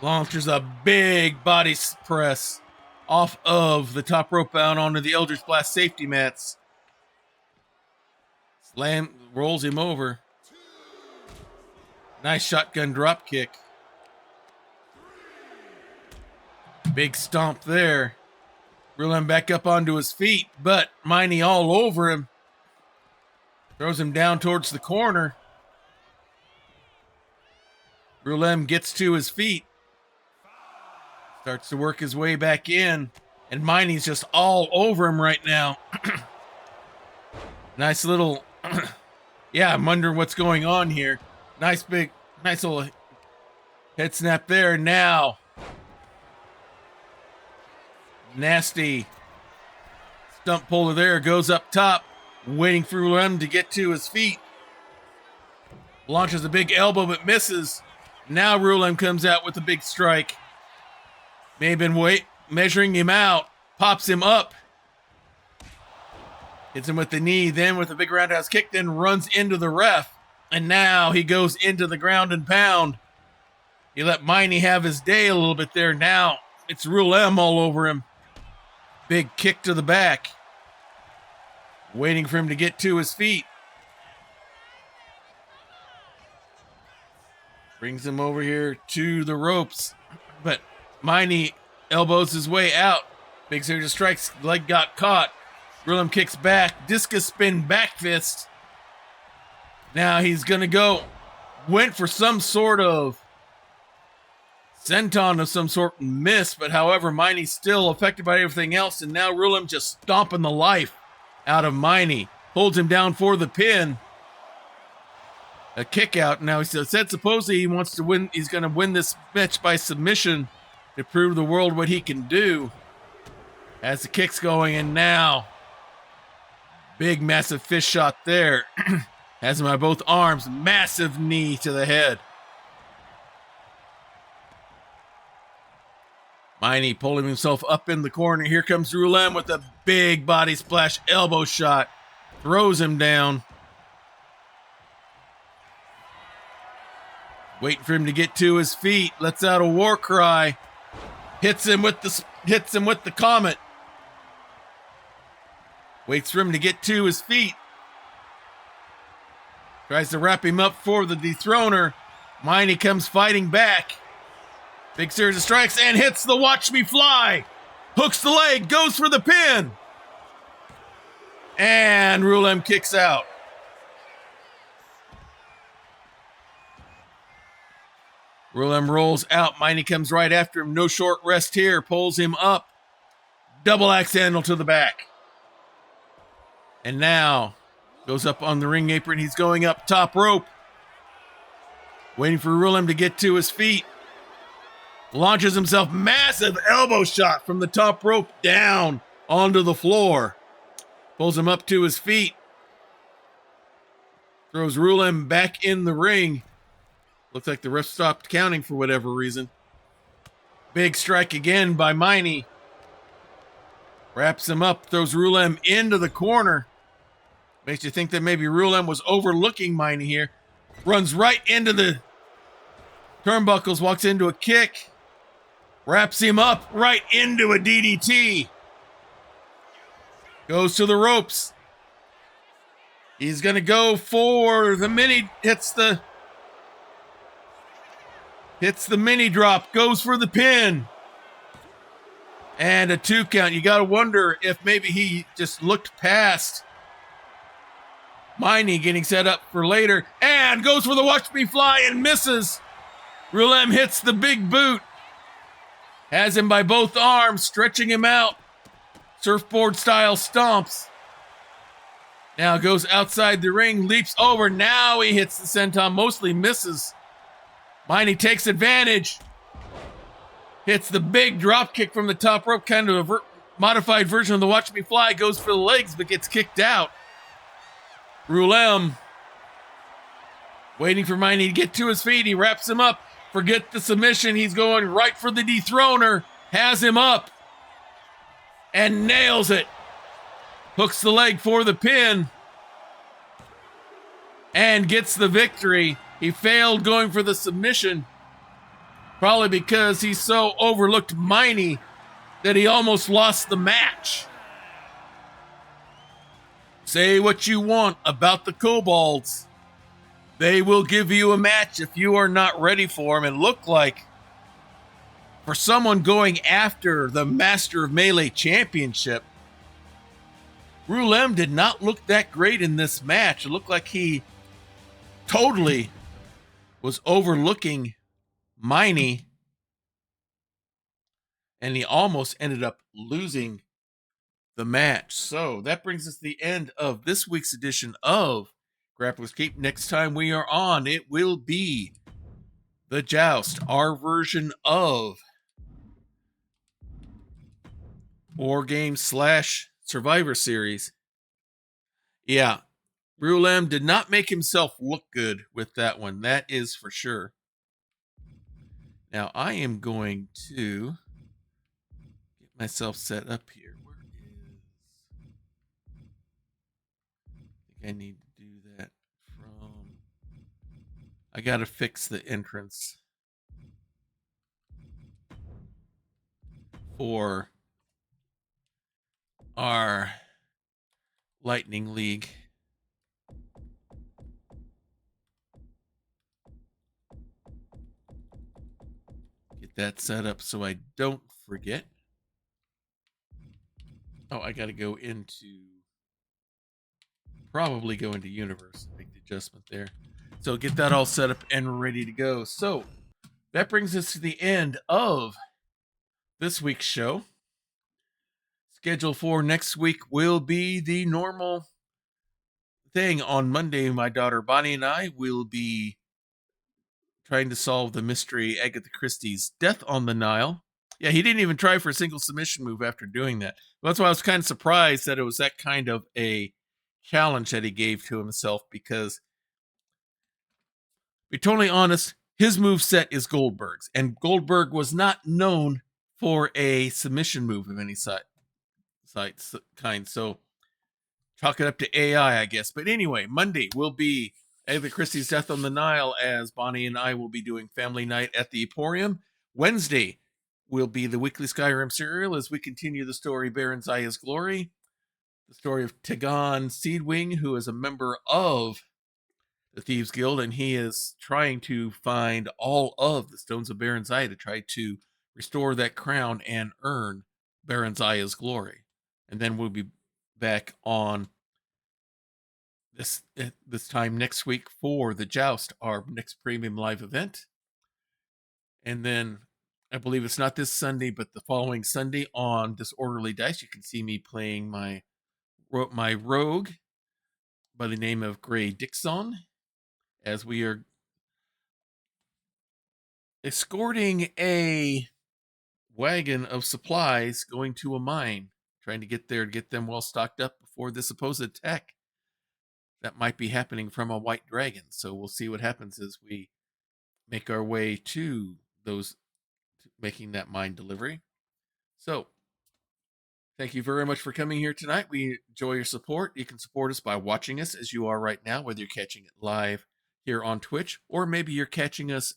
launches a big body press off of the top rope out onto the Eldritch Blast safety mats. Slam, rolls him over. Nice shotgun drop kick. Big stomp there. Rulem back up onto his feet, but Miney all over him. Throws him down towards the corner. Rulem gets to his feet. Starts to work his way back in. And Miney's just all over him right now. Nice little... yeah, I'm wondering what's going on here. Nice little head snap there. Now. Nasty stump puller there. Goes up top. Waiting for Rulem to get to his feet. Launches a big elbow but misses. Now Rulem comes out with a big strike. May have been measuring him out. Pops him up. Hits him with the knee, then with a big roundhouse kick, then runs into the ref. And now he goes into the ground and pound. He let Miney have his day a little bit there. Now it's Rulem all over him. Big kick to the back. Waiting for him to get to his feet. Brings him over here to the ropes. But Miney elbows his way out. Big series of strikes. Leg got caught. Rulem kicks back. Discus spin back fist. Now he's going to go. Went for some sort of senton of some sort and miss. But however, Miney's still affected by everything else. And now Rulem just stomping the life out of Miney. Holds him down for the pin. A kick out. Now he said supposedly he wants to win. He's going to win this match by submission to prove to the world what he can do. As the kick's going, and now big massive fist shot there. Has him by both arms. Massive knee to the head. Miney pulling himself up in the corner. Here comes Rulem with a big body splash elbow shot. Throws him down. Waiting for him to get to his feet. Lets out a war cry. Hits him with the comet. Waits for him to get to his feet. Tries to wrap him up for the dethroner. Miney comes fighting back. Big series of strikes and hits the watch me fly. Hooks the leg, goes for the pin. And Rulem kicks out. Rulem rolls out. Miney comes right after him. No short rest here. Pulls him up. Double axe handle to the back. And now goes up on the ring apron. He's going up top rope. Waiting for Rulem to get to his feet. Launches himself. Massive elbow shot from the top rope down onto the floor. Pulls him up to his feet. Throws Rulem back in the ring. Looks like the ref stopped counting for whatever reason. Big strike again by Miney. Wraps him up, throws Rulem into the corner. Makes you think that maybe Rulem was overlooking Miney here. Runs right into the turnbuckles, walks into a kick. Wraps him up right into a DDT. Goes to the ropes. He's going to go for the mini, hits the mini drop, goes for the pin. And a 2 count. You got to wonder if maybe he just looked past Miney getting set up for later. And goes for the watch me fly and misses. Rulem hits the big boot. Has him by both arms, stretching him out. Surfboard style stomps. Now goes outside the ring, leaps over. Now he hits the senton, mostly misses. Miney takes advantage. Hits the big drop kick from the top rope, kind of a modified version of the watch me fly. Goes for the legs, but gets kicked out. Rulem waiting for Miney to get to his feet. He wraps him up. Forget the submission. He's going right for the dethroner. Has him up. And nails it. Hooks the leg for the pin. And gets the victory. He failed going for the submission. Probably because he so overlooked Miney that he almost lost the match. Say what you want about the Kobolds. They will give you a match if you are not ready for them. It looked like for someone going after the Master of Melee Championship, Rulem did not look that great in this match. It looked like he totally was overlooking Miney, and he almost ended up losing the match. So that brings us to the end of this week's edition of Grappler's Keep. Next time we are on, it will be the Joust, our version of War Games / Survivor Series. Yeah, Brulem did not make himself look good with that one. That is for sure. Now I am going to get myself set up here. Where is? I think I need to do that from. I got to fix the entrance for our Lightning League. Get that set up so I don't forget. Oh, I got to go into. Probably go into Universe. Make the adjustment there. So get that all set up and ready to go. So that brings us to the end of this week's show. Schedule for next week will be the normal thing. On Monday, my daughter Bonnie and I will be trying to solve the mystery Agatha Christie's Death on the Nile. Yeah, he didn't even try for a single submission move after doing that. That's why I was kind of surprised that it was that kind of a challenge that he gave to himself, because, to be totally honest, his move set is Goldberg's, and Goldberg was not known for a submission move of any kind. So chalk it up to AI, I guess. But anyway, Monday will be Agatha Christie's Death on the Nile, as Bonnie and I will be doing family night at the Emporium. Wednesday will be the weekly Skyrim serial as we continue the story Baron Zaya's Glory, the story of Tegan Seedwing, who is a member of the Thieves Guild, and he is trying to find all of the Stones of Baron Zaya to try to restore that crown and earn Baron Zaya's glory. And then we'll be back on this time next week for the Joust, our next premium live event. And then I believe it's not this Sunday, but the following Sunday on Disorderly Dice, you can see me playing my rogue by the name of Gray Dixon, as we are escorting a wagon of supplies going to a mine, trying to get there to get them well stocked up before the supposed attack that might be happening from a white dragon. So we'll see what happens as we make our way to making that mine delivery. So thank you very much for coming here tonight. We enjoy your support. You can support us by watching us as you are right now, whether you're catching it live here on Twitch, or maybe you're catching us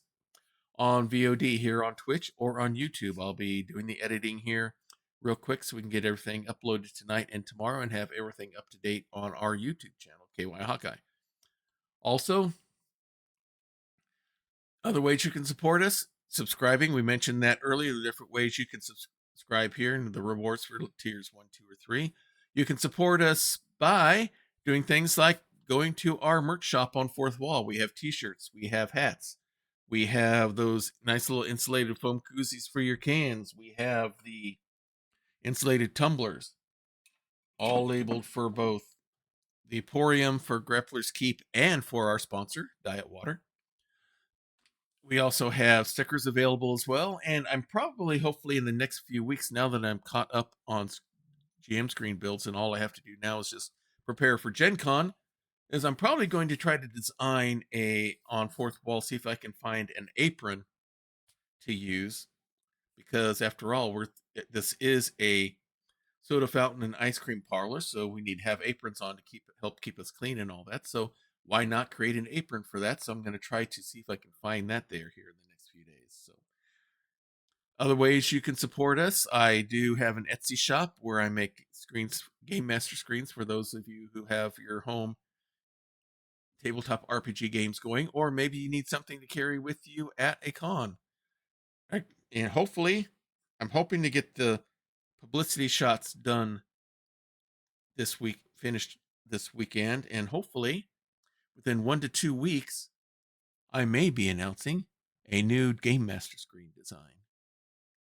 on VOD here on Twitch or on YouTube. I'll be doing the editing here real quick so we can get everything uploaded tonight and tomorrow and have everything up to date on our YouTube channel, KY Hawkeye. Also, other ways you can support us: subscribing. We mentioned that earlier, the different ways you can subscribe here and the rewards for tiers 1, 2, or 3. You can support us by doing things like going to our merch shop on Fourth Wall. We have t-shirts, we have hats, we have those nice little insulated foam koozies for your cans, we have the insulated tumblers, all labeled for both the Emporium, for Grappler's Keep, and for our sponsor, Diet Water. We also have stickers available as well, and I'm probably, hopefully, in the next few weeks, now that I'm caught up on GM screen builds and all I have to do now is just prepare for Gen Con, is I'm probably going to try to design on Fourth Wall, see if I can find an apron to use, because after all, this is a soda fountain and ice cream parlor, so we need to have aprons on to help keep us clean and all that. So why not create an apron for that? So I'm going to try to see if I can find that there here in the next few days. So other ways you can support us: I do have an Etsy shop where I make Game Master screens for those of you who have your home tabletop RPG games going, or maybe you need something to carry with you at a con. And hopefully, I'm hoping to get the publicity shots done this week, finished this weekend, and hopefully within 1 to 2 weeks, I may be announcing a new Game Master screen design.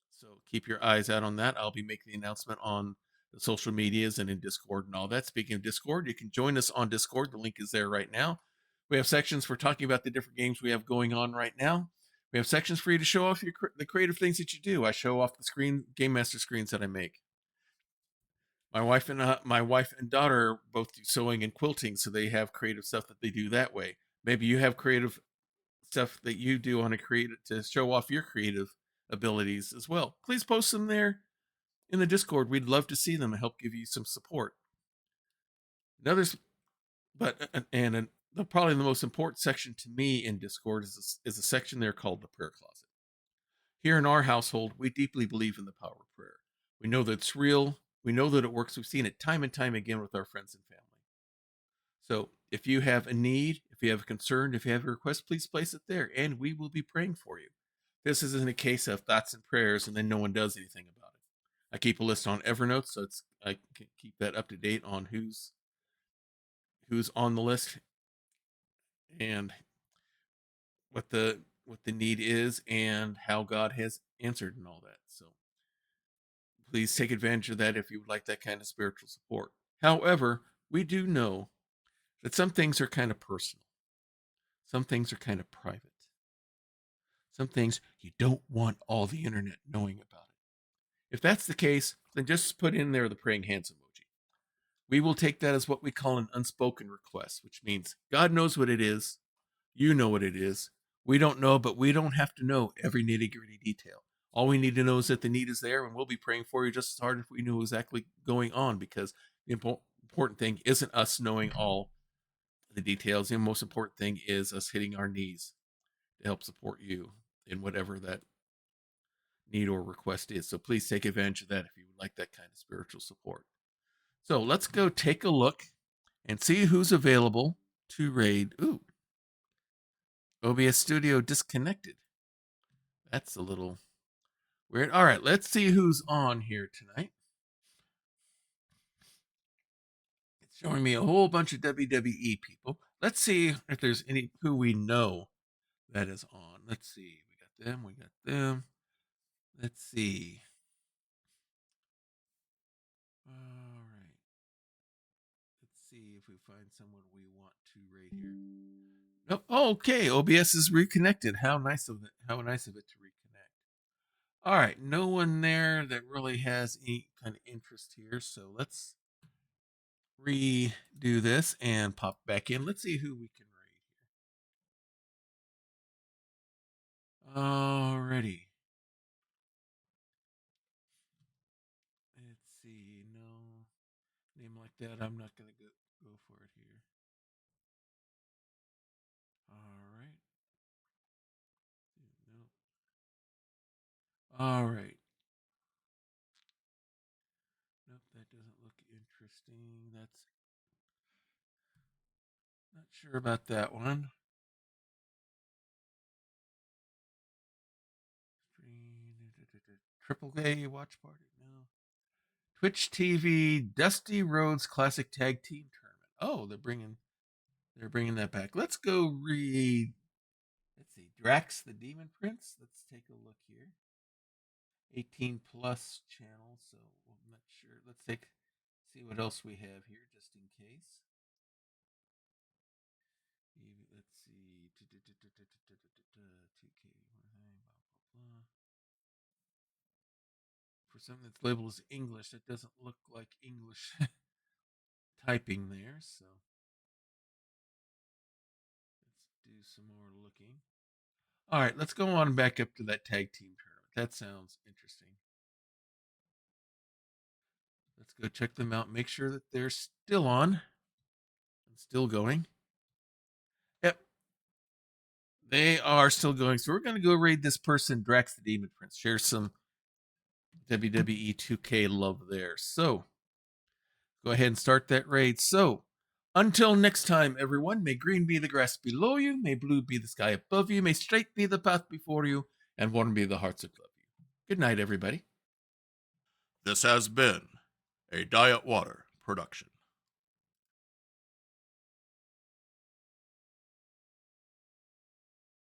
So keep your eyes out on that. I'll be making the announcement on the social medias and in Discord and all that. Speaking of Discord, you can join us on Discord. The link is there right now. We have sections for talking about the different games we have going on right now. We have sections for you to show off the creative things that you do. I show off the Game Master screens that I make. my wife and daughter both do sewing and quilting, so they have creative stuff that they do that way. Maybe you have creative stuff that you do on a creative to show off your creative abilities as well. Please post them there in the Discord. We'd love to see them and help give you some support. Another, but and probably the most important section to me in Discord is a section there called the prayer closet. Here in our household, we deeply believe in the power of prayer. We know that it's real. We know that it works. We've seen it time and time again with our friends and family. So if you have a need, if you have a concern, if you have a request, please place it there and we will be praying for you. This isn't a case of thoughts and prayers and then no one does anything about it. I keep a list on Evernote, so I can keep that up to date on who's on the list and what the need is and how God has answered and all that. So please take advantage of that if you would like that kind of spiritual support. However, we do know that some things are kind of personal. Some things are kind of private. Some things you don't want all the internet knowing about it. If that's the case, then just put in there the praying hands emoji. We will take that as what we call an unspoken request, which means God knows what it is. You know what it is. We don't know, but we don't have to know every nitty gritty detail. All we need to know is that the need is there, and we'll be praying for you just as hard if we knew exactly going on, because the important thing isn't us knowing all the details. The most important thing is us hitting our knees to help support you in whatever that need or request is. So please take advantage of that if you would like that kind of spiritual support. So let's go take a look and see who's available to raid. Ooh, OBS Studio disconnected. That's a little weird. All right, let's see who's on here tonight. It's showing me a whole bunch of WWE people. Let's see if there's any who we know that is on. Let's see. We got them. We got them. Let's see. All right. Let's see if we find someone we want to rate here. Nope. Oh, okay. OBS is reconnected. How nice of it. How nice of it to reconnect. All right. No one there that really has any kind of interest here. So let's redo this and pop back in. Let's see who we can rate here. Alrighty. Let's see. No name like that. I'm not gonna go for it here. All right. No. All right. Nope, that doesn't look interesting. That's not sure about that one. Triple A watch party. No. Twitch TV Dusty Rhodes Classic Tag Team Tournament. Oh, they're bringing that back. Let's go read. Let's see, Drax the Demon Prince. Let's take a look here. 18 plus channel, so I'm not sure. Let's see what else we have here, just in case. Let's see. 2K. For something that's labeled as English, that doesn't look like English typing there, so let's do some more looking. All right, let's go on back up to that tag team tournament. That sounds interesting. Let's go check them out. Make sure that they're still on and still going. Yep, they are still going. So we're going to go raid this person, Drax the Demon Prince. Share some WWE 2K love there. So go ahead and start that raid. So until next time, everyone, may green be the grass below you, may blue be the sky above you, may straight be the path before you, and warm be the hearts that love you. Good night, everybody. This has been a Diet Water production.